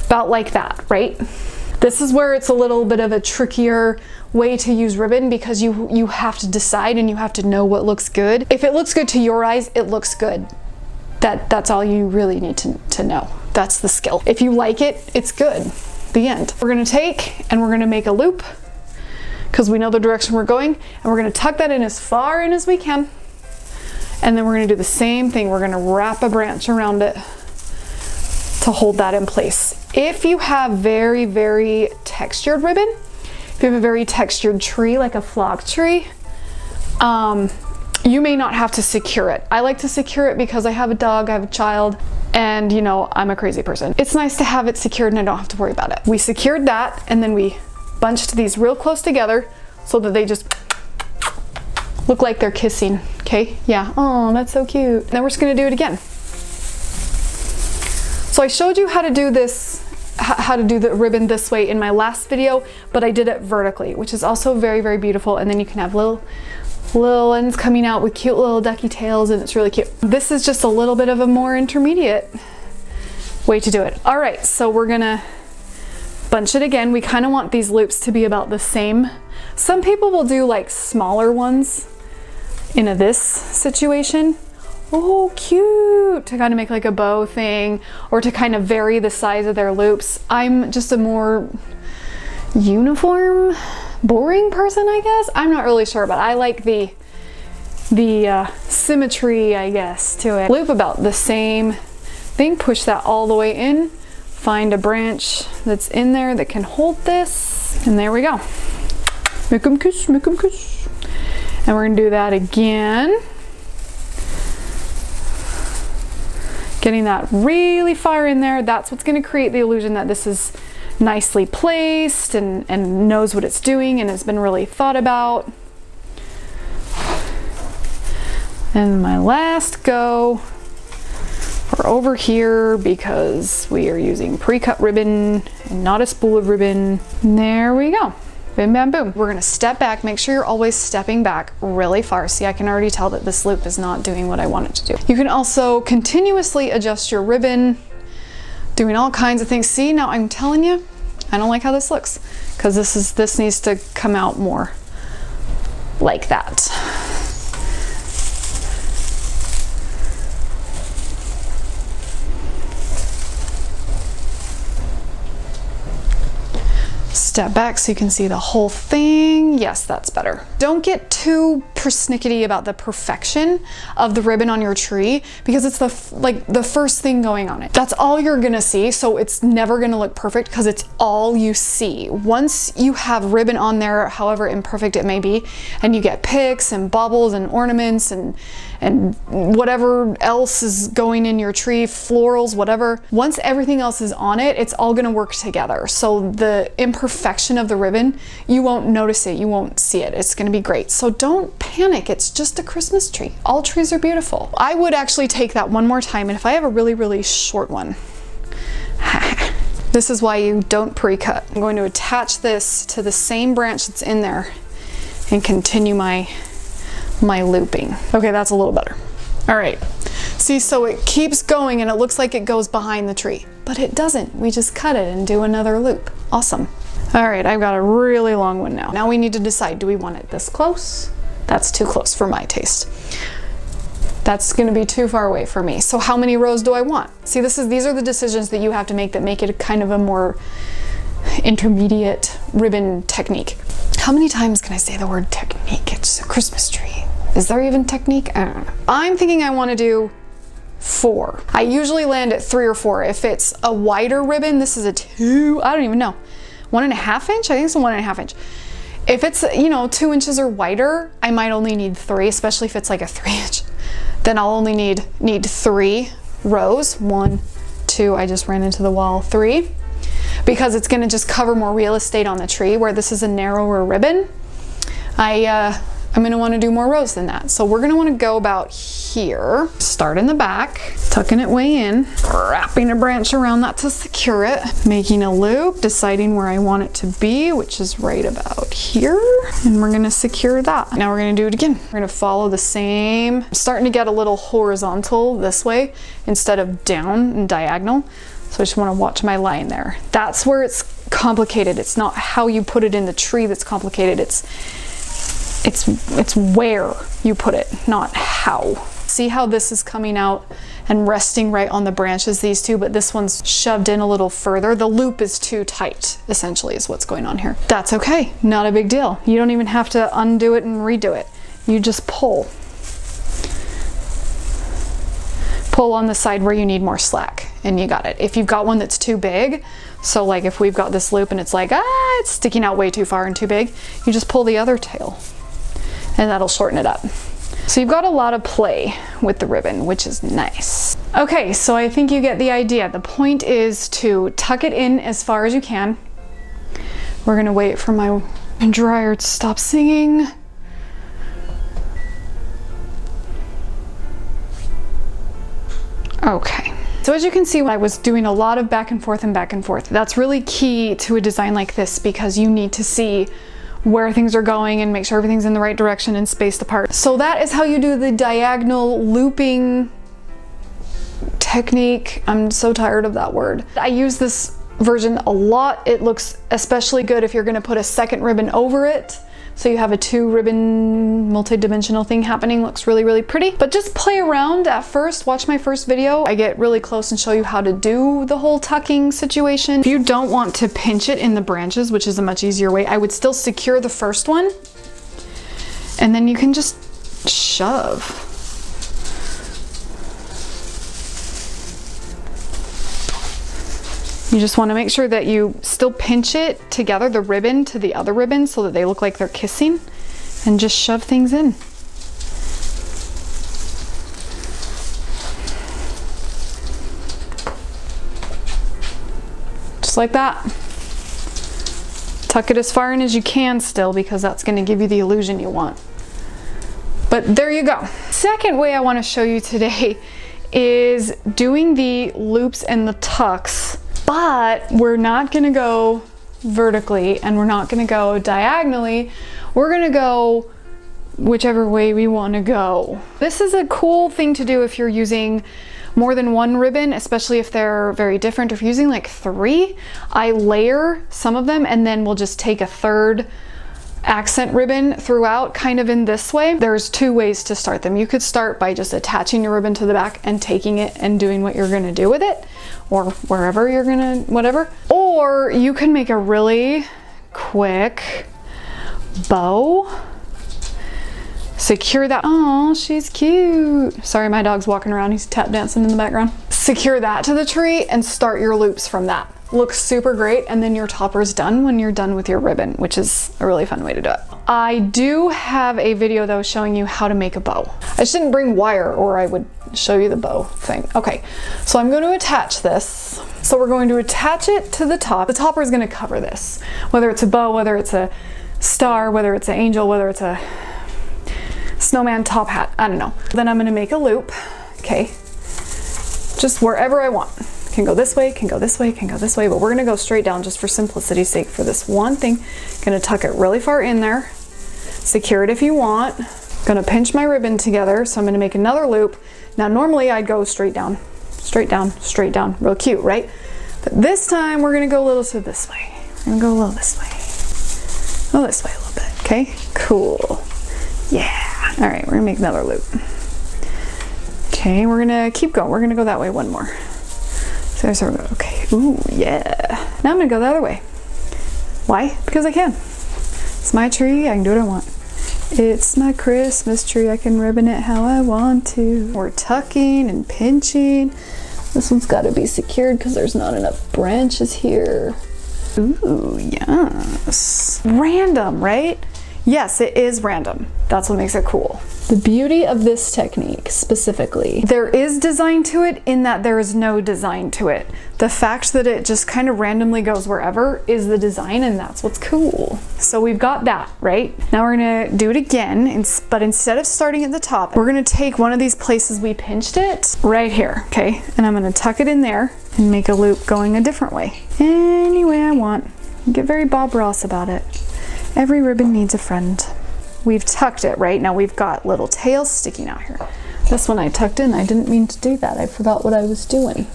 about like that, right? This is where it's a little bit of a trickier way to use ribbon, because you have to decide and you have to know what looks good. If it looks good to your eyes, it looks good. That's all you really need to know. That's the skill. If you like it, it's good. The end. We're going to take and we're going to make a loop, because we know the direction we're going, and we're going to tuck that in as far in as we can. And then we're going to do the same thing. We're going to wrap a branch around it to hold that in place. If you have very, very textured ribbon, if you have a very textured tree, like a flock tree, you may not have to secure it. I like to secure it because I have a dog, I have a child, and you know, I'm a crazy person. It's nice to have it secured and I don't have to worry about it. We secured that, and then we bunched these real close together so that they just look like they're kissing, okay? Yeah, oh, that's so cute. Then we're just gonna do it again. So I showed you how to do this, how to do the ribbon this way in my last video, but I did it vertically, which is also very, very beautiful. And then you can have little ends coming out with cute little ducky tails, and it's really cute. This is just a little bit of a more intermediate way to do it. All right, so we're gonna bunch it again. We kind of want these loops to be about the same. Some people will do like smaller ones in this situation. Oh, cute, to kind of make like a bow thing, or to kind of vary the size of their loops. I'm just a more uniform, boring person, I guess. I'm not really sure, but I like the symmetry, I guess, to it. Loop about the same thing, push that all the way in, find a branch that's in there that can hold this, and there we go. Make 'em kiss, make 'em kiss. And we're gonna do that again. Getting that really far in there, that's what's going to create the illusion that this is nicely placed and knows what it's doing and has been really thought about. And my last go, We're over here because we are using pre-cut ribbon and not a spool of ribbon. And there we go. Bim bam boom. We're gonna step back. Make sure you're always stepping back really far. See, I can already tell that this loop is not doing what I want it to do. You can also continuously adjust your ribbon, doing all kinds of things. See, now I'm telling you, I don't like how this looks, because this needs to come out more like that. Step back so you can see the whole thing. Yes, that's better. Don't get too persnickety about the perfection of the ribbon on your tree, because it's the first thing going on it. That's all you're gonna see, so it's never gonna look perfect because it's all you see. Once you have ribbon on there, however imperfect it may be, and you get picks and bubbles and ornaments and whatever else is going in your tree, florals, whatever, once everything else is on it, it's all gonna work together. So the imperfection of the ribbon, you won't notice it, you won't see it. It's gonna be great. So don't panic, it's just a Christmas tree. All trees are beautiful. I would actually take that one more time, and if I have a really, really short one, this is why you don't pre-cut. I'm going to attach this to the same branch that's in there and continue my looping. Okay, that's a little better. All right, see, so it keeps going and it looks like it goes behind the tree, but it doesn't. We just cut it and do another loop. Awesome. All right, I've got a really long one now. Now we need to decide, do we want it this close? That's too close for my taste. That's gonna be too far away for me. So how many rows do I want? See, these are the decisions that you have to make that make it a kind of a more intermediate ribbon technique. How many times can I say the word technique? It's a Christmas tree. Is there even technique? I don't know. I'm thinking I want to do 4. I usually land at 3 or 4. If it's a wider ribbon, this is a 2, I don't even know. 1.5 inch? I think it's a 1.5 inch. If it's, 2 inches or wider, I might only need 3, especially if it's like a 3 inch. Then I'll only need 3 rows. 1, 2, I just ran into the wall, 3. Because it's gonna just cover more real estate on the tree, where this is a narrower ribbon. I'm gonna wanna do more rows than that. So we're gonna wanna go about here, start in the back, tucking it way in, wrapping a branch around that to secure it, making a loop, deciding where I want it to be, which is right about here. And we're gonna secure that. Now we're gonna do it again. We're gonna follow the same, I'm starting to get a little horizontal this way instead of down and diagonal. So I just wanna watch my line there. That's where it's complicated. It's not how you put it in the tree that's complicated. It's where you put it, not how. See how this is coming out and resting right on the branches, these two, but this one's shoved in a little further. The loop is too tight, essentially, is what's going on here. That's okay, not a big deal. You don't even have to undo it and redo it. You just pull. Pull on the side where you need more slack, and you got it. If you've got one that's too big, so like if we've got this loop and it's like, it's sticking out way too far and too big, you just pull the other tail, and that'll shorten it up. So you've got a lot of play with the ribbon, which is nice. Okay, so I think you get the idea. The point is to tuck it in as far as you can. We're gonna wait for my dryer to stop singing. Okay. So as you can see, I was doing a lot of back and forth and back and forth. That's really key to a design like this, because you need to see where things are going and make sure everything's in the right direction and spaced apart. So that is how you do the diagonal looping technique. I'm so tired of that word. I use this version a lot. It looks especially good if you're gonna put a second ribbon over it. So you have a 2 ribbon multi-dimensional thing happening. Looks really, really pretty. But just play around at first. Watch my first video. I get really close and show you how to do the whole tucking situation. If you don't want to pinch it in the branches, which is a much easier way, I would still secure the first one. And then you can just shove. You just want to make sure that you still pinch it together, the ribbon to the other ribbon, so that they look like they're kissing, and just shove things in. Just like that. Tuck it as far in as you can still, because that's going to give you the illusion you want. But there you go. Second way I want to show you today is doing the loops and the tucks, but we're not gonna go vertically and we're not gonna go diagonally. We're gonna go whichever way we wanna go. This is a cool thing to do if you're using more than one ribbon, especially if they're very different. If you're using like 3, I layer some of them and then we'll just take a third accent ribbon throughout, kind of in this way. There's 2 ways to start them. You could start by just attaching your ribbon to the back and taking it and doing what you're gonna do with it, or wherever you're gonna, whatever. Or you can make a really quick bow. Secure that. Oh, she's cute. Sorry, my dog's walking around. He's tap dancing in the background. Secure that to the tree and start your loops from that. Looks super great, and then your topper is done when you're done with your ribbon, which is a really fun way to do it. I do have a video though showing you how to make a bow. I just didn't bring wire or I would show you the bow thing. Okay, so I'm going to attach this. So we're going to attach it to the top. The topper is going to cover this, whether it's a bow, whether it's a star, whether it's an angel, whether it's a snowman top hat, I don't know. Then I'm going to make a loop, okay, just wherever I want. Can go this way, can go this way, can go this way, but we're gonna go straight down just for simplicity's sake for this one thing. Gonna tuck it really far in there, secure it if you want. Gonna pinch my ribbon together, so I'm gonna make another loop. Now normally I'd go straight down, straight down, straight down, real cute, right? But this time we're gonna go a little to this way. We're gonna go a little this way. Go this way a little bit, okay? Cool, yeah. All right, we're gonna make another loop. Okay, we're gonna keep going. We're gonna go that way one more. So we go, okay, ooh, yeah. Now I'm gonna go the other way. Why? Because I can. It's my tree, I can do what I want. It's my Christmas tree, I can ribbon it how I want to. We're tucking and pinching. This one's gotta be secured because there's not enough branches here. Ooh, yes. Random, right? Yes, it is random. That's what makes it cool. The beauty of this technique specifically, there is design to it in that there is no design to it. The fact that it just kind of randomly goes wherever is the design, and that's what's cool. So we've got that, right? Now we're gonna do it again, but instead of starting at the top, we're gonna take one of these places we pinched it right here, okay? And I'm gonna tuck it in there and make a loop going a different way. Any way I want. Get very Bob Ross about it. Every ribbon needs a friend. We've tucked it, right? Now we've got little tails sticking out here. This one I tucked in, I didn't mean to do that. I forgot what I was doing.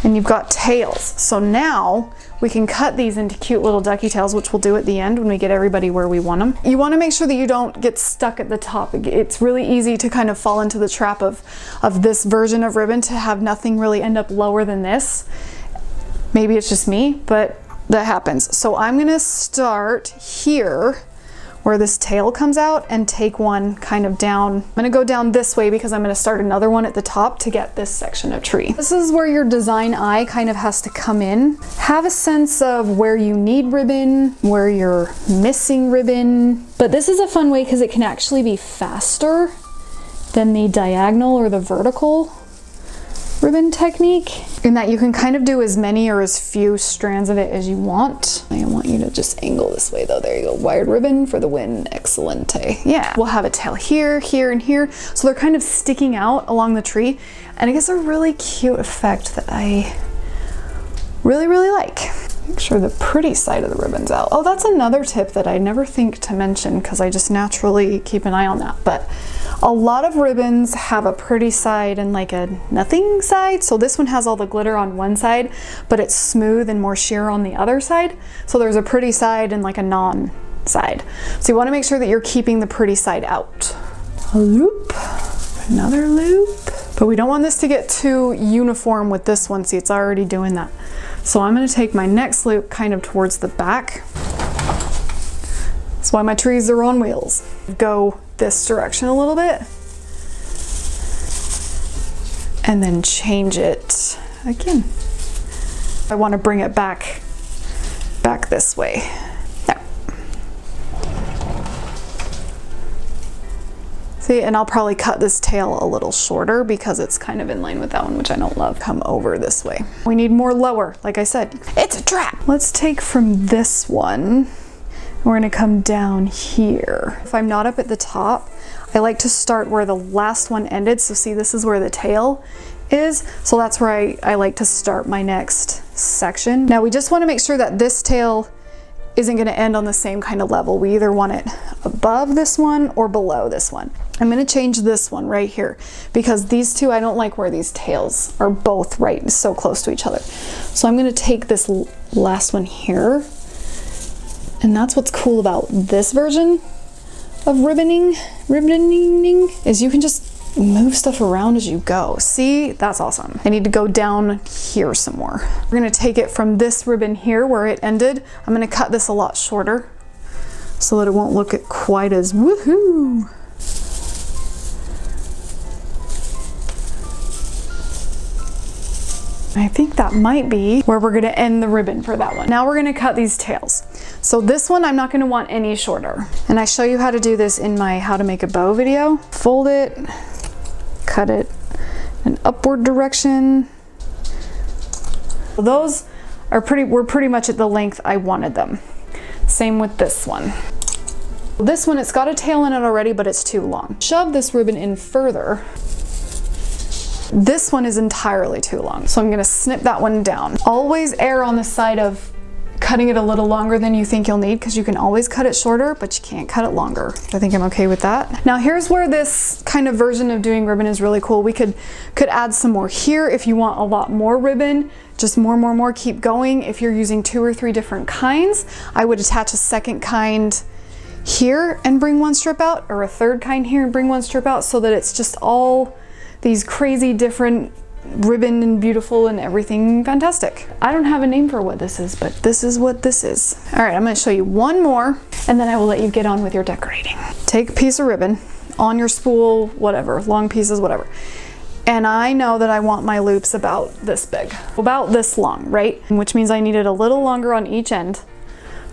And you've got tails. So now we can cut these into cute little ducky tails, which we'll do at the end when we get everybody where we want them. You want to make sure that you don't get stuck at the top. It's really easy to kind of fall into the trap of this version of ribbon to have nothing really end up lower than this. Maybe it's just me, but that happens. So I'm gonna start here where this tail comes out and take one kind of down. I'm gonna go down this way because I'm gonna start another one at the top to get this section of tree. This is where your design eye kind of has to come in. Have a sense of where you need ribbon, where you're missing ribbon. But this is a fun way because it can actually be faster than the diagonal or the vertical ribbon technique, in that you can kind of do as many or as few strands of it as you want. I want you to just angle this way though. There you go. Wired ribbon for the win. Excellente. Yeah. We'll have a tail here, here, and here. So they're kind of sticking out along the tree, and it gives a really cute effect that I really, really like. Make sure the pretty side of the ribbon's out. Oh, that's another tip that I never think to mention because I just naturally keep an eye on that. But a lot of ribbons have a pretty side and like a nothing side. So this one has all the glitter on one side, but it's smooth and more sheer on the other side. So there's a pretty side and like a non side. So you want to make sure that you're keeping the pretty side out. A loop, another loop. But we don't want this to get too uniform with this one. See, it's already doing that. So I'm going to take my next loop kind of towards the back. That's why my trees are on wheels. Go this direction a little bit. And then change it again. I want to bring it back this way. There. See, and I'll probably cut this tail a little shorter because it's kind of in line with that one, which I don't love. Come over this way. We need more lower, like I said. It's a trap! Let's take from this one. We're gonna come down here. If I'm not up at the top, I like to start where the last one ended. So see, this is where the tail is. So that's where I like to start my next section. Now we just want to make sure that this tail isn't going to end on the same kind of level. We either want it above this one or below this one. I'm going to change this one right here because these two, I don't like where these tails are both right so close to each other. So I'm going to take this last one here, and that's what's cool about this version of ribboning is you can just move stuff around as you go. See, that's awesome. I need to go down here some more. We're gonna take it from this ribbon here where it ended. I'm gonna cut this a lot shorter so that it won't look quite as woohoo. I think that might be where we're gonna end the ribbon for that one. Now we're gonna cut these tails. So this one I'm not gonna want any shorter. And I show you how to do this in my how to make a bow video. Fold it, cut it in an upward direction. Those are were pretty much at the length I wanted them. Same with this one. This one, it's got a tail in it already, but it's too long. Shove this ribbon in further. This one is entirely too long, so I'm gonna snip that one down. Always err on the side of cutting it a little longer than you think you'll need, because you can always cut it shorter, but you can't cut it longer. I think I'm okay with that. Now here's where this kind of version of doing ribbon is really cool. We could add some more here if you want a lot more ribbon. Just more, keep going. If you're using 2 or 3 different kinds, I would attach a second kind here and bring one strip out, or a third kind here and bring one strip out, so that it's just all these crazy different ribbon and beautiful and everything fantastic. I don't have a name for what this is, but this is what this is. All right, I'm gonna show you one more and then I will let you get on with your decorating. Take a piece of ribbon on your spool, whatever, long pieces, whatever. And I know that I want my loops about this big, about this long, right? Which means I need it a little longer on each end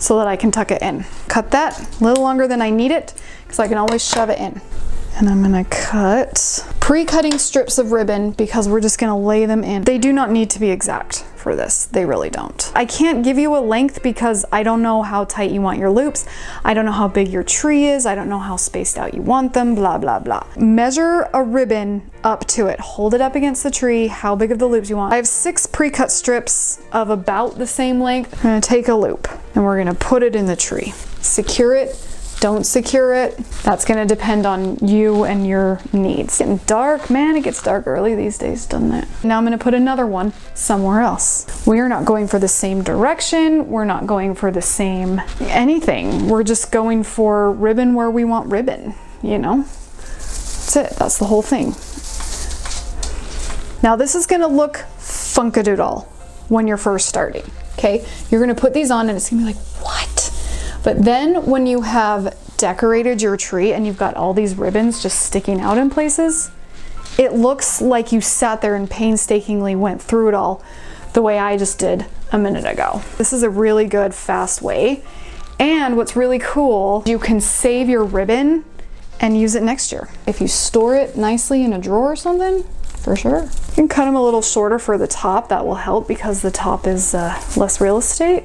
so that I can tuck it in. Cut that a little longer than I need it because I can always shove it in. And I'm gonna cut pre-cutting strips of ribbon because we're just gonna lay them in. They do not need to be exact for this. They really don't. I can't give you a length because I don't know how tight you want your loops. I don't know how big your tree is. I don't know how spaced out you want them, blah, blah, blah. Measure a ribbon up to it. Hold it up against the tree, how big of the loops you want. I have 6 pre-cut strips of about the same length. I'm gonna take a loop and we're gonna put it in the tree. Secure it. Don't secure it. That's gonna depend on you and your needs. It's getting dark, man, it gets dark early these days, doesn't it? Now I'm gonna put another one somewhere else. We are not going for the same direction. We're not going for the same anything. We're just going for ribbon where we want ribbon, you know? That's it, that's the whole thing. Now this is gonna look funkadoodle when you're first starting, okay? You're gonna put these on and it's gonna be like, what? But then when you have decorated your tree and you've got all these ribbons just sticking out in places, it looks like you sat there and painstakingly went through it all the way I just did a minute ago. This is a really good, fast way. And what's really cool, you can save your ribbon and use it next year. If you store it nicely in a drawer or something, for sure. You can cut them a little shorter for the top. That will help because the top is less real estate.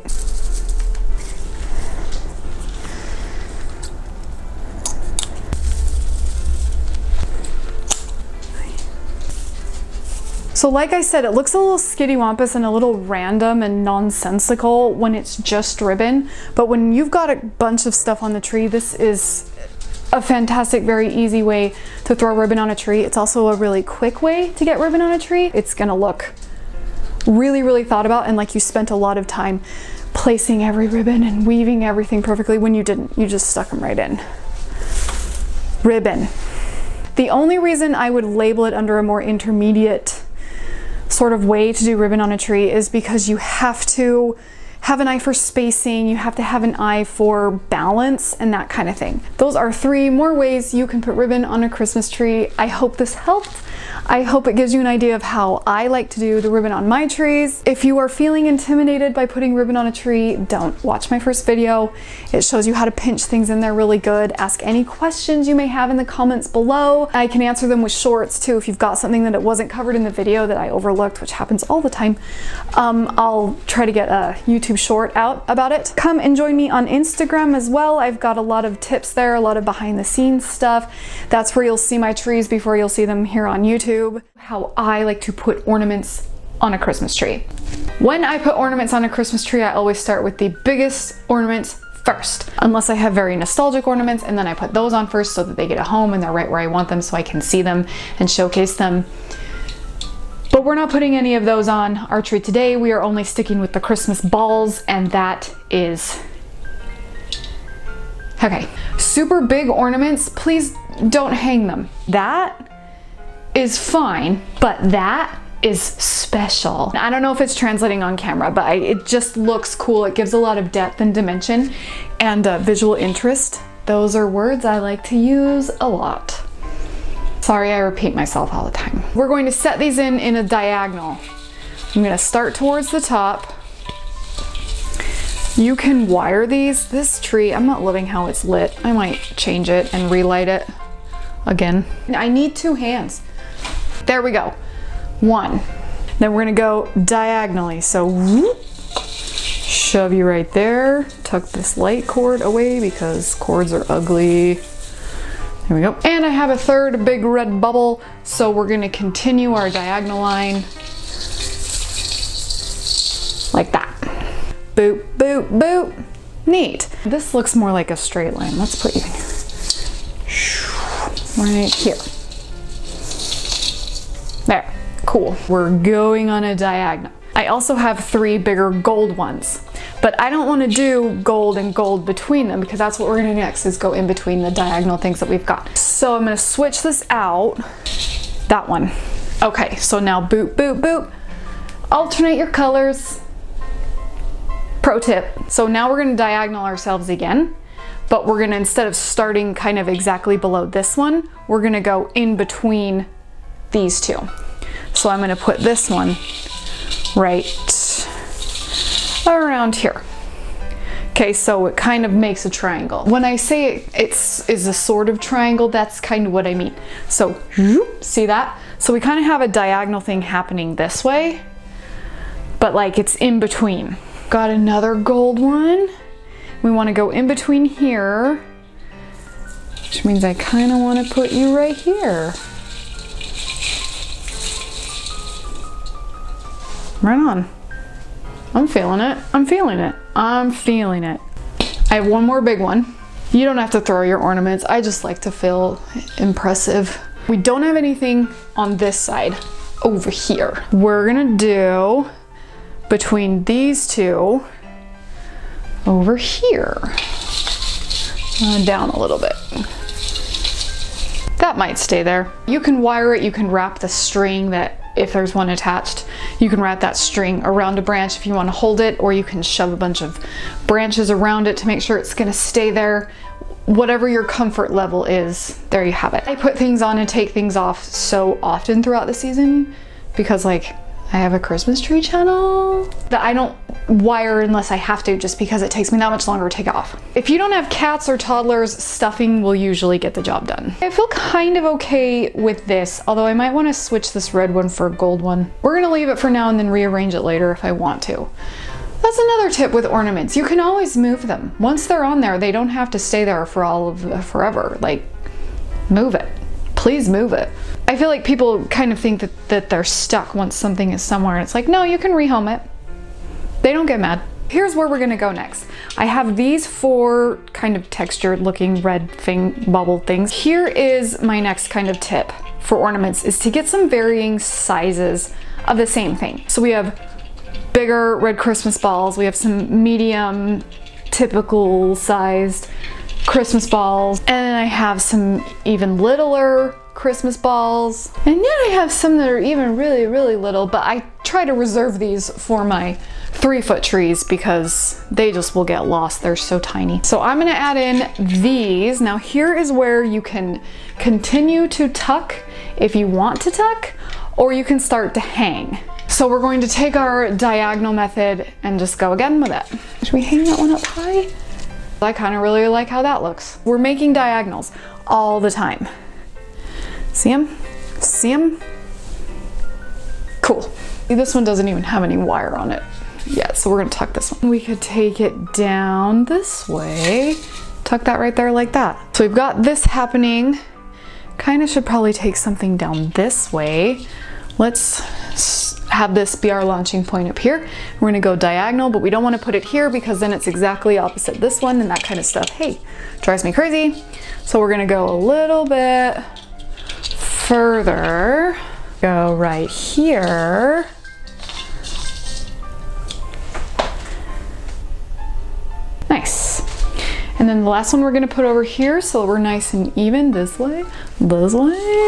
So like I said, it looks a little skittywampus and a little random and nonsensical when it's just ribbon, but when you've got a bunch of stuff on the tree, this is a fantastic, very easy way to throw ribbon on a tree. It's also a really quick way to get ribbon on a tree. It's gonna look really, really thought about and like you spent a lot of time placing every ribbon and weaving everything perfectly when you didn't. You just stuck them right in. Ribbon. The only reason I would label it under a more intermediate sort of way to do ribbon on a tree is because you have to have an eye for spacing, you have to have an eye for balance and that kind of thing. Those are 3 more ways you can put ribbon on a Christmas tree. I hope this helped. I hope it gives you an idea of how I like to do the ribbon on my trees. If you are feeling intimidated by putting ribbon on a tree, don't. Watch my first video. It shows you how to pinch things in there really good. Ask any questions you may have in the comments below. I can answer them with shorts too if you've got something that it wasn't covered in the video that I overlooked, which happens all the time. I'll try to get a YouTube YouTube short out about it. Come and join me on Instagram as well. I've got a lot of tips there, a lot of behind the scenes stuff. That's where you'll see my trees before you'll see them here on YouTube. How I like to put ornaments on a Christmas tree. When I put ornaments on a Christmas tree, I always start with the biggest ornaments first, unless I have very nostalgic ornaments, and then I put those on first so that they get a home and they're right where I want them so I can see them and showcase them. But we're not putting any of those on our tree today. We are only sticking with the Christmas balls, and that is okay. Super big ornaments, please don't hang them. That is fine, but that is special. I don't know if it's translating on camera, but it just looks cool. It gives a lot of depth and dimension and visual interest. Those are words I like to use a lot. Sorry, I repeat myself all the time. We're going to set these in a diagonal. I'm gonna start towards the top. You can wire these. This tree, I'm not loving how it's lit. I might change it and relight it again. I need 2 hands. There we go. 1. Then we're gonna go diagonally. So whoop, shove you right there. Tuck this light cord away because cords are ugly. There we go. And I have a 3rd big red bubble. So we're gonna continue our diagonal line like that. Boop, boop, boop. Neat. This looks more like a straight line. Let's put you right here. There. Cool. We're going on a diagonal. I also have 3 bigger gold ones, but I don't want to do gold and gold between them because that's what we're going to do next, is go in between the diagonal things that we've got. So I'm going to switch this out. That one. Okay, so now boop, boop, boop. Alternate your colors. Pro tip. So now we're going to diagonal ourselves again, but we're going to, instead of starting kind of exactly below this one, we're going to go in between these 2. So I'm gonna put this one right around here. Okay, so it kind of makes a triangle. When I say it is a sort of triangle, that's kind of what I mean. So, see that? So we kind of have a diagonal thing happening this way, but like it's in between. Got another gold one. We wanna go in between here, which means I kind of wanna put you right here. Right on. I'm feeling it. I'm feeling it. I'm feeling it. I have one more big one. You don't have to throw your ornaments. I just like to feel impressive. We don't have anything on this side over here. We're gonna do between these 2 over here. Down a little bit. That might stay there. You can wire it. You can wrap the string that, if there's one attached, you can wrap that string around a branch if you want to hold it, or you can shove a bunch of branches around it to make sure it's going to stay there. Whatever your comfort level is, there you have it. I put things on and take things off so often throughout the season because, like, I have a Christmas tree channel that I don't wire unless I have to, just because it takes me that much longer to take off. If you don't have cats or toddlers, stuffing will usually get the job done. I feel kind of okay with this, although I might want to switch this red one for a gold one. We're gonna leave it for now and then rearrange it later if I want to. That's another tip with ornaments. You can always move them. Once they're on there, they don't have to stay there for all of forever. Like, move it. Please move it. I feel like people kind of think that they're stuck once something is somewhere, and it's like, no, you can rehome it. They don't get mad. Here's where we're gonna go next. I have these 4 kind of textured looking red bubble things. Here is my next kind of tip for ornaments, is to get some varying sizes of the same thing. So we have bigger red Christmas balls, we have some medium, typical sized Christmas balls, and then I have some even littler Christmas balls, and then I have some that are even really, really little, but I try to reserve these for my 3-foot trees because they just will get lost. They're so tiny. So I'm gonna add in these. Now here is where you can continue to tuck if you want to tuck, or you can start to hang. So we're going to take our diagonal method and just go again with it. Should we hang that one up high? I kind of really like how that looks. We're making diagonals all the time. See them? See them? Cool. This one doesn't even have any wire on it. Yeah, so we're gonna tuck this one. We could take it down this way, tuck that right there like that. So we've got this happening. Kind of should probably take something down this way. Let's have this be our launching point up here. We're gonna go diagonal, but we don't wanna put it here because then it's exactly opposite this one and that kind of stuff, hey, drives me crazy. So we're gonna go a little bit further, go right here. Nice. And then the last one we're gonna put over here so we're nice and even this way,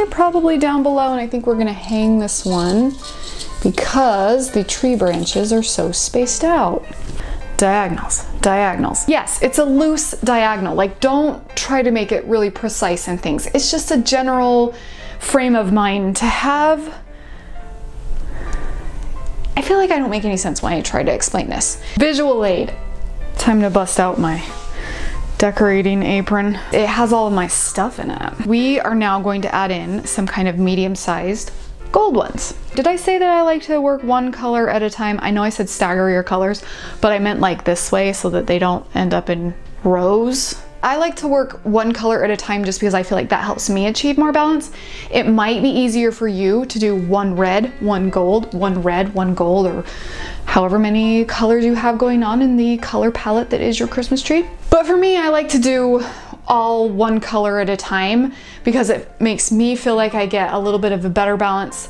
probably down below, and I think we're gonna hang this one because the tree branches are so spaced out. Diagonals, diagonals. Yes, it's a loose diagonal. Like, don't try to make it really precise and things. It's just a general frame of mind to have. I feel like I don't make any sense when I try to explain this. Visual aid. Time to bust out my decorating apron. It has all of my stuff in it. We are now going to add in some kind of medium-sized gold ones. Did I say that I like to work one color at a time? I know I said stagger your colors, but I meant like this way so that they don't end up in rows. I like to work one color at a time just because I feel like that helps me achieve more balance. It might be easier for you to do one red, one gold, one red, one gold, or however many colors you have going on in the color palette that is your Christmas tree. But for me, I like to do all one color at a time because it makes me feel like I get a little bit of a better balance,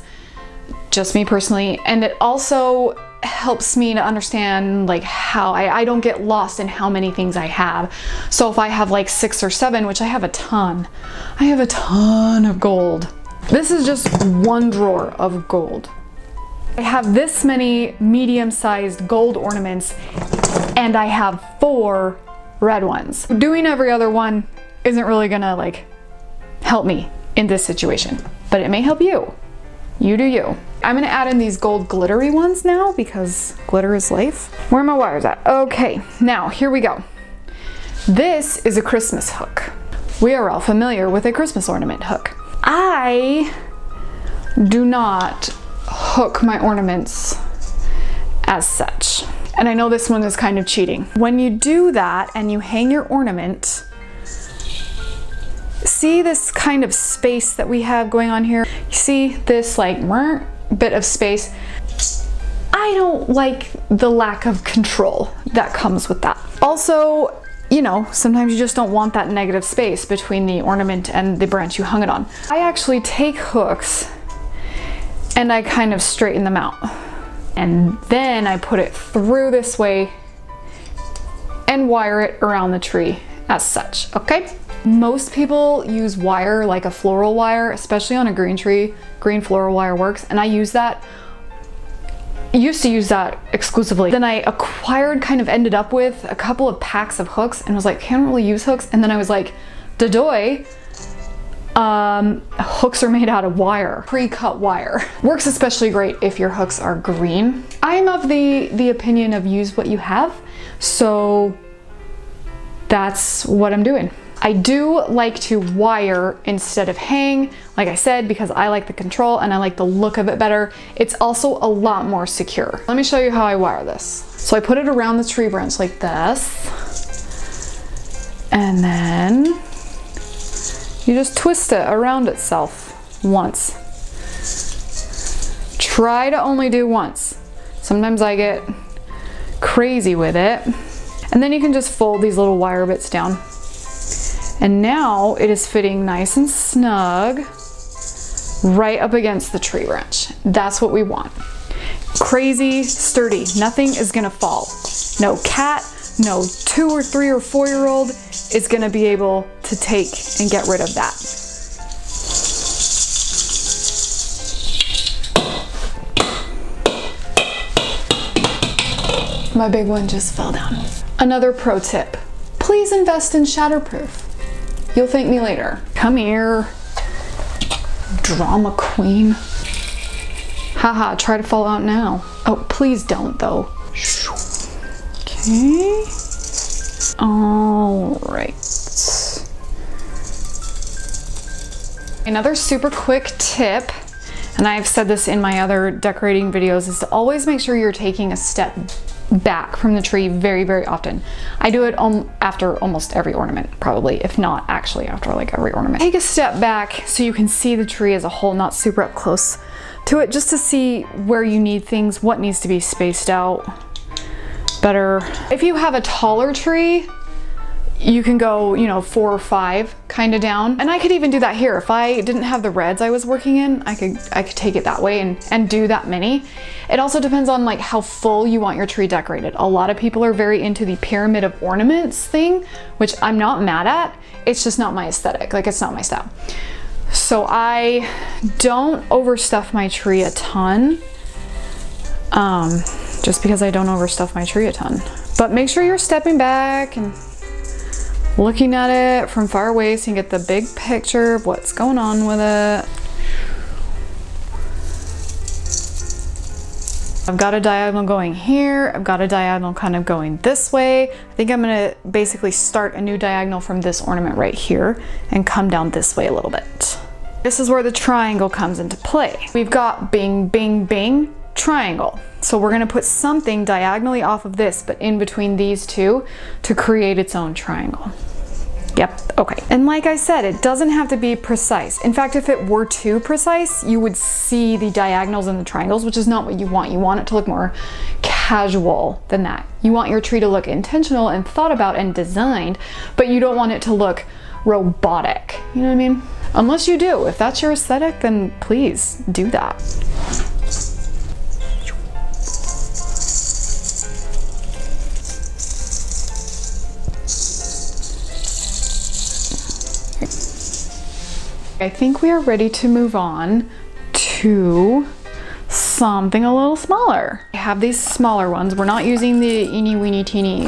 just me personally, and it also helps me to understand like how I don't get lost in how many things I have. So if I have like 6 or 7, which I have a ton of gold. This is just one drawer of gold. I have this many medium-sized gold ornaments and I have 4 red ones. Doing every other one isn't really gonna like help me in this situation, but it may help you. You do you. I'm gonna add in these gold glittery ones now because glitter is life. Where are my wires at? Okay, now here we go. This is a Christmas hook. We are all familiar with a Christmas ornament hook. I do not hook my ornaments as such. And I know this one is kind of cheating. When you do that and you hang your ornament, see this kind of space that we have going on here? You see this like bit of space? I don't like the lack of control that comes with that. Also, you know, sometimes you just don't want that negative space between the ornament and the branch you hung it on. I actually take hooks and I kind of straighten them out. And then I put it through this way and wire it around the tree as such, okay? Most people use wire, like a floral wire, especially on a green tree. Green floral wire works, and I use that. I used to use that exclusively. Then I ended up with a couple of packs of hooks and was like, can't really use hooks. And then I was like, dadoy, hooks are made out of wire, pre-cut wire. Works especially great if your hooks are green. I'm of the opinion of use what you have, so that's what I'm doing. I do like to wire instead of hang, like I said, because I like the control and I like the look of it better. It's also a lot more secure. Let me show you how I wire this. So I put it around the tree branch like this, and then you just twist it around itself once. Try to only do once. Sometimes I get crazy with it. And then you can just fold these little wire bits down. And now it is fitting nice and snug right up against the tree branch. That's what we want. Crazy sturdy, nothing is gonna fall. No cat, no 2 or 3 or 4-year-old is gonna be able to take and get rid of that. My big one just fell down. Another pro tip, please invest in shatterproof. You'll thank me later. Come here, drama queen. Haha, try to fall out now. Oh, please don't though. Okay. All right. Another super quick tip, and I've said this in my other decorating videos, is to always make sure you're taking a step back from the tree very, very often. I do it after almost every ornament, probably, if not actually after like every ornament. Take a step back so you can see the tree as a whole, not super up close to it, just to see where you need things, what needs to be spaced out better. If you have a taller tree, you can go, you know, 4 or 5 kind of down. And I could even do that here. If I didn't have the reds I was working in, I could take it that way and do that many. It also depends on like how full you want your tree decorated. A lot of people are very into the pyramid of ornaments thing, which I'm not mad at. It's just not my aesthetic. Like, it's not my style. So I don't overstuff my tree a ton, just because I don't overstuff my tree a ton. But make sure you're stepping back and looking at it from far away so you can get the big picture of what's going on with it. I've got a diagonal going here. I've got a diagonal kind of going this way. I think I'm gonna basically start a new diagonal from this ornament right here and come down this way a little bit. This is where the triangle comes into play. We've got bing, bing, bing, triangle. So we're gonna put something diagonally off of this, but in between these two to create its own triangle. Yep, okay. And like I said, it doesn't have to be precise. In fact, if it were too precise, you would see the diagonals and the triangles, which is not what you want. You want it to look more casual than that. You want your tree to look intentional and thought about and designed, but you don't want it to look robotic. You know what I mean? Unless you do. If that's your aesthetic, then please do that. I think we are ready to move on to something a little smaller. I have these smaller ones. We're not using the eeny weeny teeny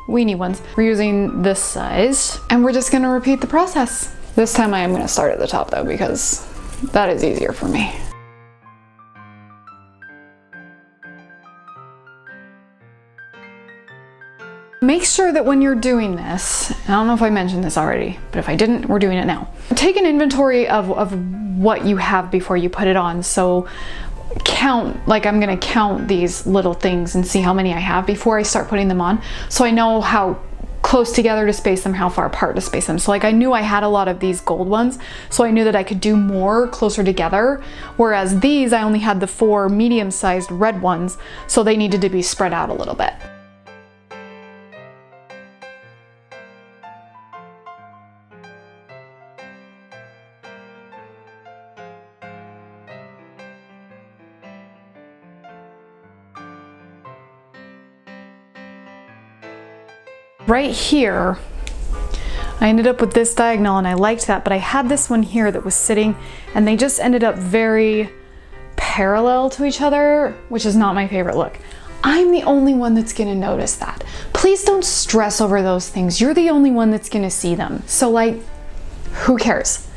weeny ones. We're using this size, and we're just gonna repeat the process. This time I am gonna start at the top though, because that is easier for me. Make sure that when you're doing this, I don't know if I mentioned this already, but if I didn't, we're doing it now. Take an inventory of what you have before you put it on. So count, like I'm gonna count these little things and see how many I have before I start putting them on. So I know how close together to space them, how far apart to space them. So like I knew I had a lot of these gold ones, so I knew that I could do more closer together. Whereas these, I only had the 4 medium-sized red ones, so they needed to be spread out a little bit. Right here, I ended up with this diagonal and I liked that, but I had this one here that was sitting and they just ended up very parallel to each other, which is not my favorite look. I'm the only one that's gonna notice that. Please don't stress over those things. You're the only one that's gonna see them. So like, who cares?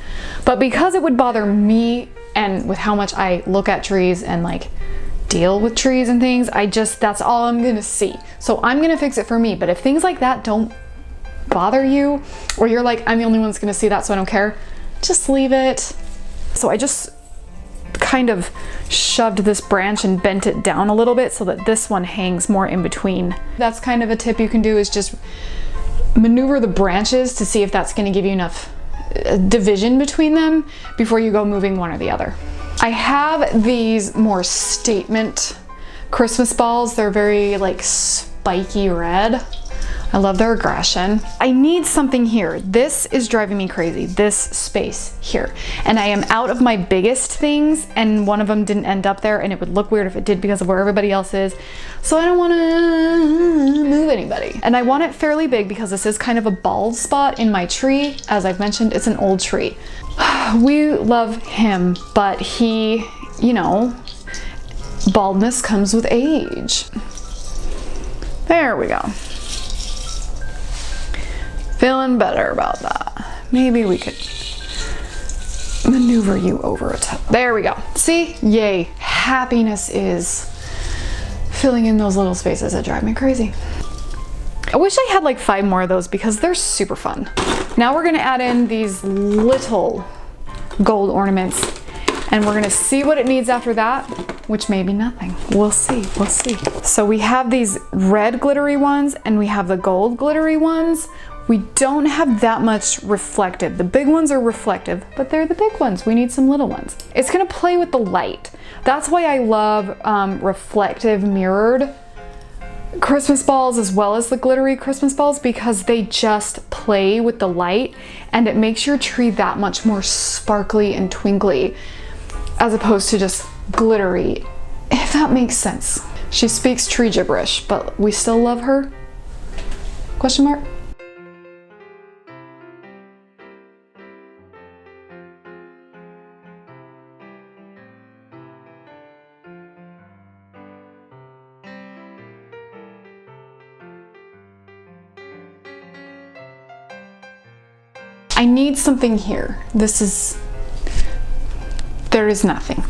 But because it would bother me, and with how much I look at trees and like deal with trees and things, that's all I'm gonna see. So I'm gonna fix it for me. But if things like that don't bother you, or you're like, I'm the only one that's gonna see that, so I don't care, just leave it. So I just kind of shoved this branch and bent it down a little bit so that this one hangs more in between. That's kind of a tip you can do, is just maneuver the branches to see if that's gonna give you enough division between them before you go moving one or the other. I have these more statement Christmas balls. They're very like spiky red. I love their aggression. I need something here. This is driving me crazy, this space here. And I am out of my biggest things, and one of them didn't end up there, and it would look weird if it did because of where everybody else is. So I don't wanna move anybody. And I want it fairly big because this is kind of a bald spot in my tree. As I've mentioned, it's an old tree. We love him, but he, you know, baldness comes with age. There we go. Feeling better about that. Maybe we could maneuver you over a top. There we go. See? Yay. Happiness is filling in those little spaces that drive me crazy. I wish I had like 5 more of those because they're super fun. Now we're gonna add in these little gold ornaments. And we're gonna see what it needs after that, which may be nothing. We'll see, we'll see. So we have these red glittery ones and we have the gold glittery ones. We don't have that much reflective. The big ones are reflective, but they're the big ones. We need some little ones. It's gonna play with the light. That's why I love reflective mirrored Christmas balls as well as the glittery Christmas balls, because they just play with the light and it makes your tree that much more sparkly and twinkly as opposed to just glittery, if that makes sense. She speaks tree gibberish, but we still love her? Question mark? I need something here. There is nothing.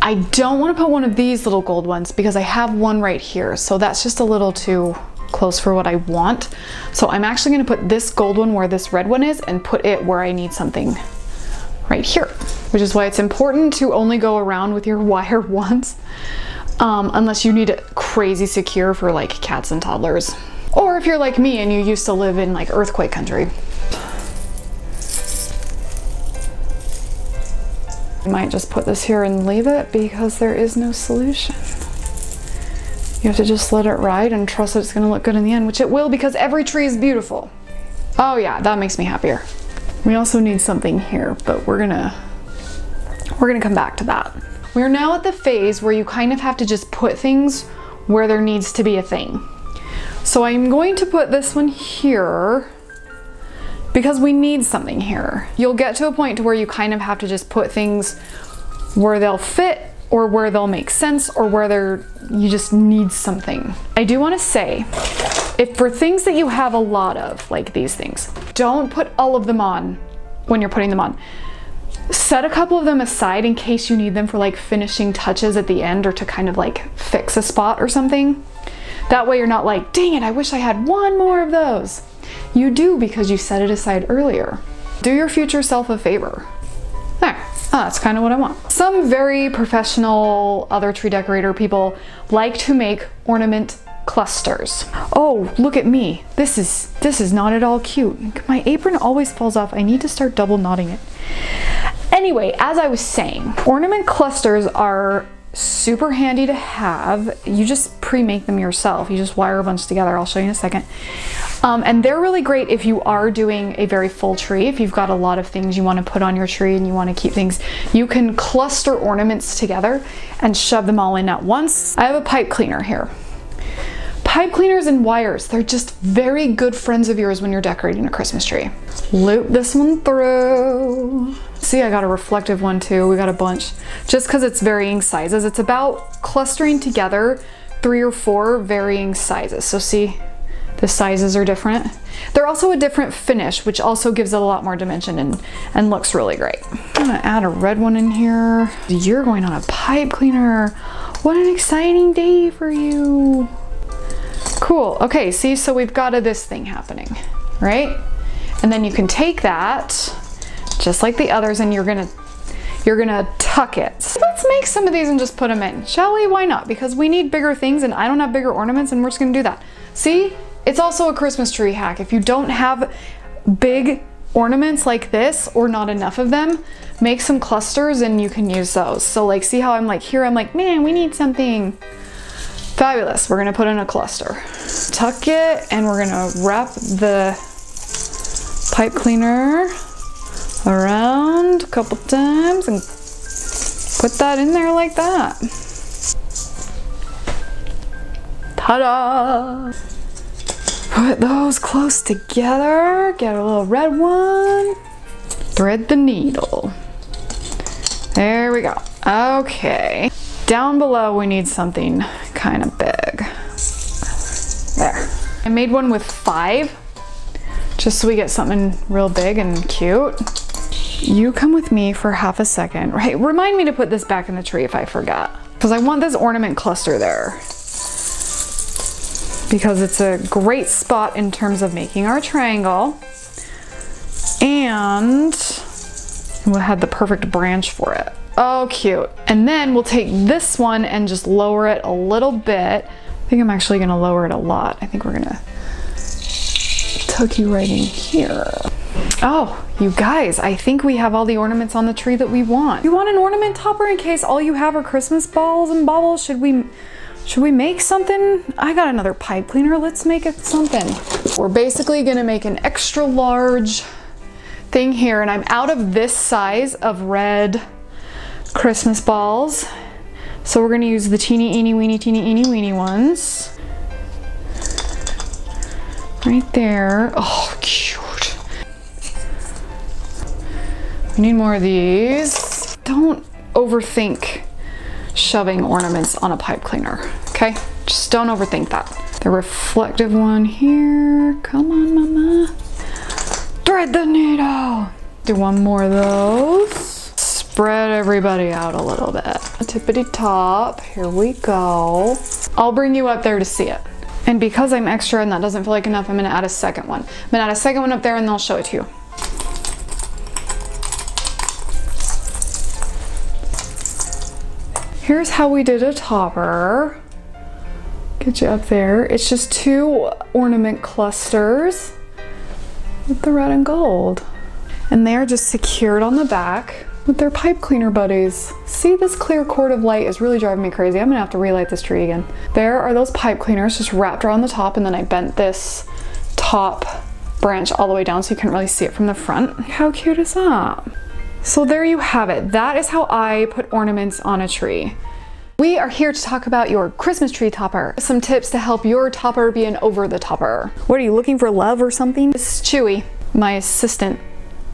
I don't want to put one of these little gold ones because I have one right here. So that's just a little too close for what I want. So I'm actually going to put this gold one where this red one is and put it where I need something right here, which is why it's important to only go around with your wire once, unless you need it crazy secure for like cats and toddlers. Or if you're like me and you used to live in like earthquake country. I might just put this here and leave it because there is no solution. You have to just let it ride and trust that it's gonna look good in the end, which it will because every tree is beautiful. Oh yeah, that makes me happier. We also need something here, but we're gonna come back to that. We're now at the phase where you kind of have to just put things where there needs to be a thing. So I'm going to put this one here because we need something here. You'll get to a point to where you kind of have to just put things where they'll fit or where they'll make sense or where you just need something. I do want to say, if for things that you have a lot of, like these things, don't put all of them on when you're putting them on. Set a couple of them aside in case you need them for like finishing touches at the end or to kind of like fix a spot or something. That way you're not like, dang it, I wish I had one more of those. You do because you set it aside earlier. Do your future self a favor. There, that's kind of what I want. Some very professional other tree decorator people like to make ornament clusters. Oh, look at me. This is not at all cute. My apron always falls off. I need to start double knotting it. Anyway, as I was saying, ornament clusters are super handy to have. You just pre-make them yourself. You just wire a bunch together. I'll show you in a second. And they're really great if you are doing a very full tree. If you've got a lot of things you want to put on your tree and you want to keep things, you can cluster ornaments together and shove them all in at once. I have a pipe cleaner here. Pipe cleaners and wires, they're just very good friends of yours when you're decorating a Christmas tree. Loop this one through. See, I got a reflective one too. We got a bunch. Just because it's varying sizes. It's about clustering together 3 or 4 varying sizes. So see, the sizes are different. They're also a different finish, which also gives it a lot more dimension and looks really great. I'm gonna add a red one in here. You're going on a pipe cleaner. What an exciting day for you. Cool, okay, see, so we've got this thing happening, right? And then you can take that, just like the others, and you're gonna tuck it. So let's make some of these and just put them in, shall we? Why not? Because we need bigger things and I don't have bigger ornaments and we're just gonna do that. See, it's also a Christmas tree hack. If you don't have big ornaments like this or not enough of them, make some clusters and you can use those. So like, see how I'm like here, I'm like, man, we need something. Fabulous, we're gonna put in a cluster. Tuck it and we're gonna wrap the pipe cleaner around a couple times and put that in there like that. Ta-da! Put those close together, get a little red one, thread the needle. There we go. Okay. Down below we need something kind of big. There. I made one with 5, just so we get something real big and cute. You come with me for half a second, right? Remind me to put this back in the tree if I forgot, because I want this ornament cluster there. Because it's a great spot in terms of making our triangle, and we had the perfect branch for it. Oh, cute. And then we'll take this one and just lower it a little bit. I think I'm actually gonna lower it a lot. I think we're gonna tuck you right in here. Oh, you guys, I think we have all the ornaments on the tree that we want. You want an ornament topper in case all you have are Christmas balls and baubles? Should we make something? I got another pipe cleaner. Let's make it something. We're basically gonna make an extra large thing here, and I'm out of this size of red Christmas balls. So we're gonna use the teeny weeny ones. Right there. Oh, cute. We need more of these. Don't overthink shoving ornaments on a pipe cleaner, okay? Just don't overthink that. The reflective one here. Come on, mama. Thread the needle. Do one more of those. Spread everybody out a little bit. A tippity top. Here we go. I'll bring you up there to see it. And because I'm extra and that doesn't feel like enough, I'm gonna add a second one. I'm gonna add a second one up there and then I'll show it to you. Here's how we did a topper. Get you up there. It's just 2 ornament clusters with the red and gold. And they are just secured on the back with their pipe cleaner buddies. See, this clear cord of light is really driving me crazy. I'm gonna have to relight this tree again. There are those pipe cleaners just wrapped around the top, and then I bent this top branch all the way down so you couldn't really see it from the front. How cute is that? So there you have it. That is how I put ornaments on a tree. We are here to talk about your Christmas tree topper. Some tips to help your topper be an over the topper. What are you looking for, love or something? This is Chewy, my assistant,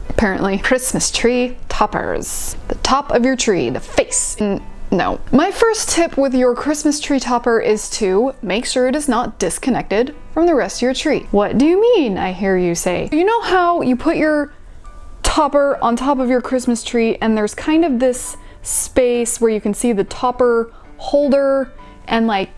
apparently. Christmas tree toppers. The top of your tree, the face. No. My first tip with your Christmas tree topper is to make sure it is not disconnected from the rest of your tree. What do you mean, I hear you say? You know how you put your topper on top of your Christmas tree and there's kind of this space where you can see the topper holder and like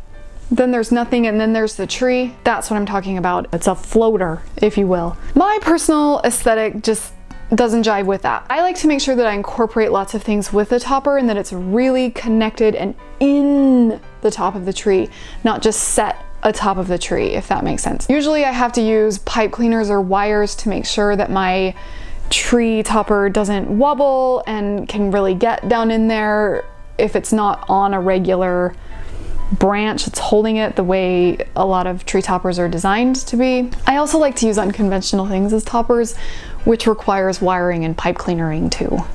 then there's nothing and then there's the tree? That's what I'm talking about. It's a floater, if you will. My personal aesthetic just doesn't jive with that. I like to make sure that I incorporate lots of things with the topper and that it's really connected and in the top of the tree, not just set atop of the tree, if that makes sense. Usually I have to use pipe cleaners or wires to make sure that my tree topper doesn't wobble and can really get down in there if it's not on a regular branch that's holding it the way a lot of tree toppers are designed to be. I also like to use unconventional things as toppers, which requires wiring and pipe cleanering to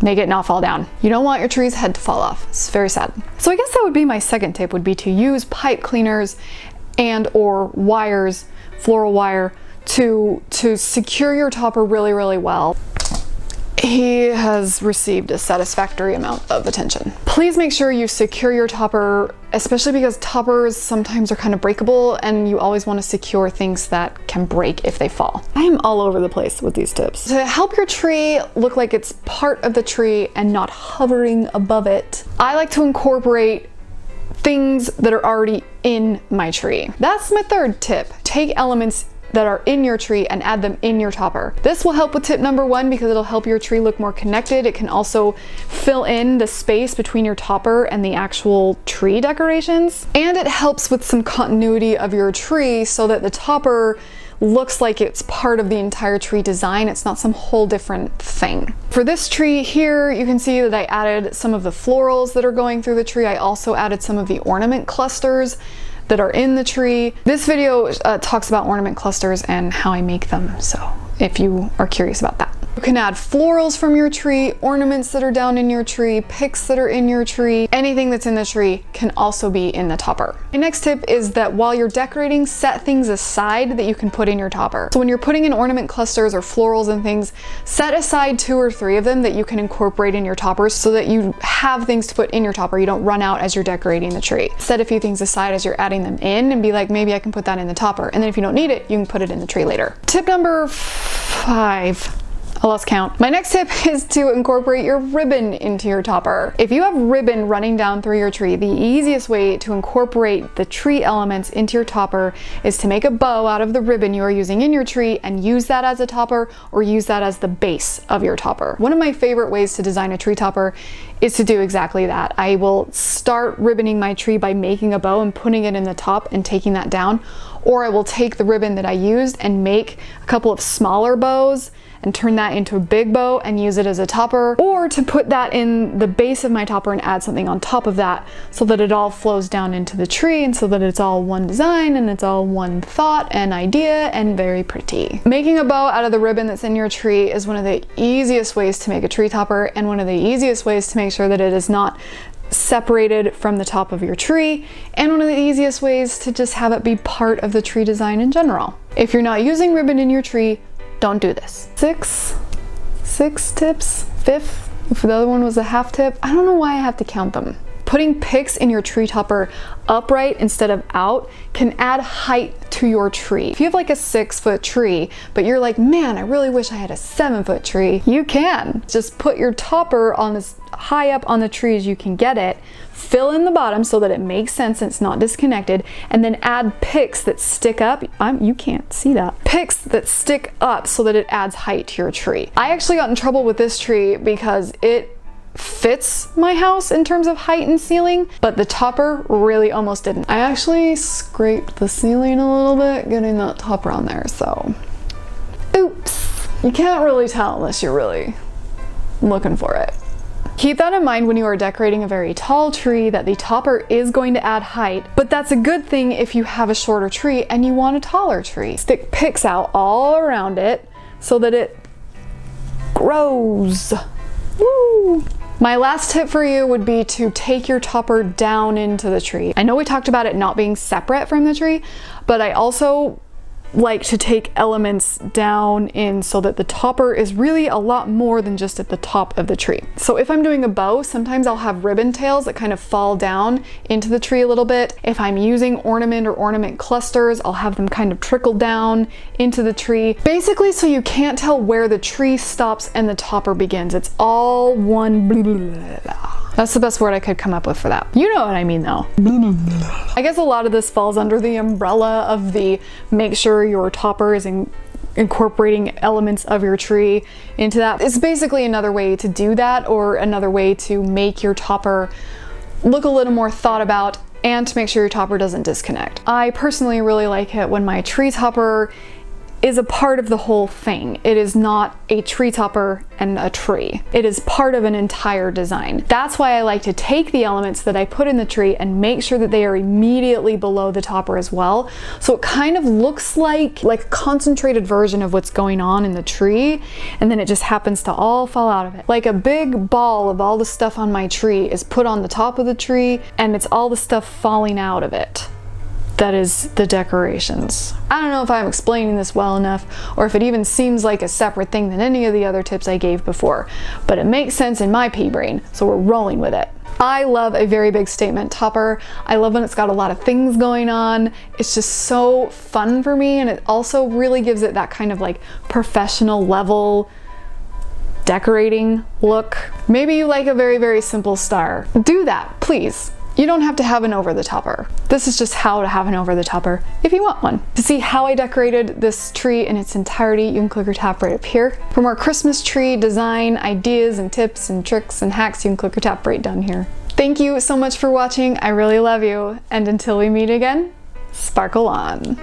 make it not fall down. You don't want your tree's head to fall off. It's very sad. So I guess that would be my second tip, would be to use pipe cleaners and or wires, floral wire, to secure your topper really, really well. He has received a satisfactory amount of attention. Please make sure you secure your topper, especially because toppers sometimes are kind of breakable and you always want to secure things that can break if they fall. I am all over the place with these tips. To help your tree look like it's part of the tree and not hovering above it, I like to incorporate things that are already in my tree. That's my third tip. Take elements that are in your tree and add them in your topper. This will help with tip number 1 because it'll help your tree look more connected. It can also fill in the space between your topper and the actual tree decorations. And it helps with some continuity of your tree so that the topper looks like it's part of the entire tree design. It's not some whole different thing. For this tree here, you can see that I added some of the florals that are going through the tree. I also added some of the ornament clusters that are in the tree. This video talks about ornament clusters and how I make them, so if you are curious about that. You can add florals from your tree, ornaments that are down in your tree, picks that are in your tree. Anything that's in the tree can also be in the topper. My next tip is that while you're decorating, set things aside that you can put in your topper. So when you're putting in ornament clusters or florals and things, set aside 2 or 3 of them that you can incorporate in your toppers so that you have things to put in your topper. You don't run out as you're decorating the tree. Set a few things aside as you're adding them in and be like, maybe I can put that in the topper. And then if you don't need it, you can put it in the tree later. Tip number 5. I lost count. My next tip is to incorporate your ribbon into your topper. If you have ribbon running down through your tree, the easiest way to incorporate the tree elements into your topper is to make a bow out of the ribbon you are using in your tree and use that as a topper, or use that as the base of your topper. One of my favorite ways to design a tree topper is to do exactly that. I will start ribboning my tree by making a bow and putting it in the top and taking that down, or I will take the ribbon that I used and make a couple of smaller bows and turn that into a big bow and use it as a topper, or to put that in the base of my topper and add something on top of that so that it all flows down into the tree and so that it's all one design and it's all one thought and idea and very pretty. Making a bow out of the ribbon that's in your tree is one of the easiest ways to make a tree topper, and one of the easiest ways to make sure that it is not separated from the top of your tree, and one of the easiest ways to just have it be part of the tree design in general. If you're not using ribbon in your tree, don't do this. Six tips, fifth, if the other one was a half tip. I don't know why I have to count them. Putting picks in your tree topper upright instead of out can add height to your tree. If you have like a 6-foot tree, but you're like, man, I really wish I had a 7-foot tree, you can. Just put your topper on as high up on the tree as you can get it, fill in the bottom so that it makes sense and it's not disconnected, and then add picks that stick up. You can't see that. Picks that stick up so that it adds height to your tree. I actually got in trouble with this tree because it fits my house in terms of height and ceiling, but the topper really almost didn't. I actually scraped the ceiling a little bit getting that topper on there, so oops. You can't really tell unless you're really looking for it. Keep that in mind when you are decorating a very tall tree, that the topper is going to add height, but that's a good thing if you have a shorter tree and you want a taller tree. Stick picks out all around it so that it grows. Woo! My last tip for you would be to take your topper down into the tree. I know we talked about it not being separate from the tree, but I also like to take elements down in so that the topper is really a lot more than just at the top of the tree. So if I'm doing a bow, sometimes I'll have ribbon tails that kind of fall down into the tree a little bit. If I'm using ornament or ornament clusters, I'll have them kind of trickle down into the tree. Basically, so you can't tell where the tree stops and the topper begins. It's all one blah, blah, blah. That's the best word I could come up with for that. You know what I mean though. I guess a lot of this falls under the umbrella of the make sure your topper is incorporating elements of your tree into that. It's basically another way to do that, or another way to make your topper look a little more thought about and to make sure your topper doesn't disconnect. I personally really like it when my tree topper is a part of the whole thing. It is not a tree topper and a tree. It is part of an entire design. That's why I like to take the elements that I put in the tree and make sure that they are immediately below the topper as well. So it kind of looks like a concentrated version of what's going on in the tree, and then it just happens to all fall out of it. Like a big ball of all the stuff on my tree is put on the top of the tree, and it's all the stuff falling out of it. That is the decorations. I don't know if I'm explaining this well enough, or if it even seems like a separate thing than any of the other tips I gave before, but it makes sense in my pea brain, so we're rolling with it. I love a very big statement topper. I love when it's got a lot of things going on. It's just so fun for me, and it also really gives it that kind of like professional level decorating look. Maybe you like a very, very simple star. Do that, please. You don't have to have an over-the-topper. This is just how to have an over-the-topper if you want one. To see how I decorated this tree in its entirety, you can click or tap right up here. For more Christmas tree design ideas and tips and tricks and hacks, you can click or tap right down here. Thank you so much for watching. I really love you. And until we meet again, sparkle on.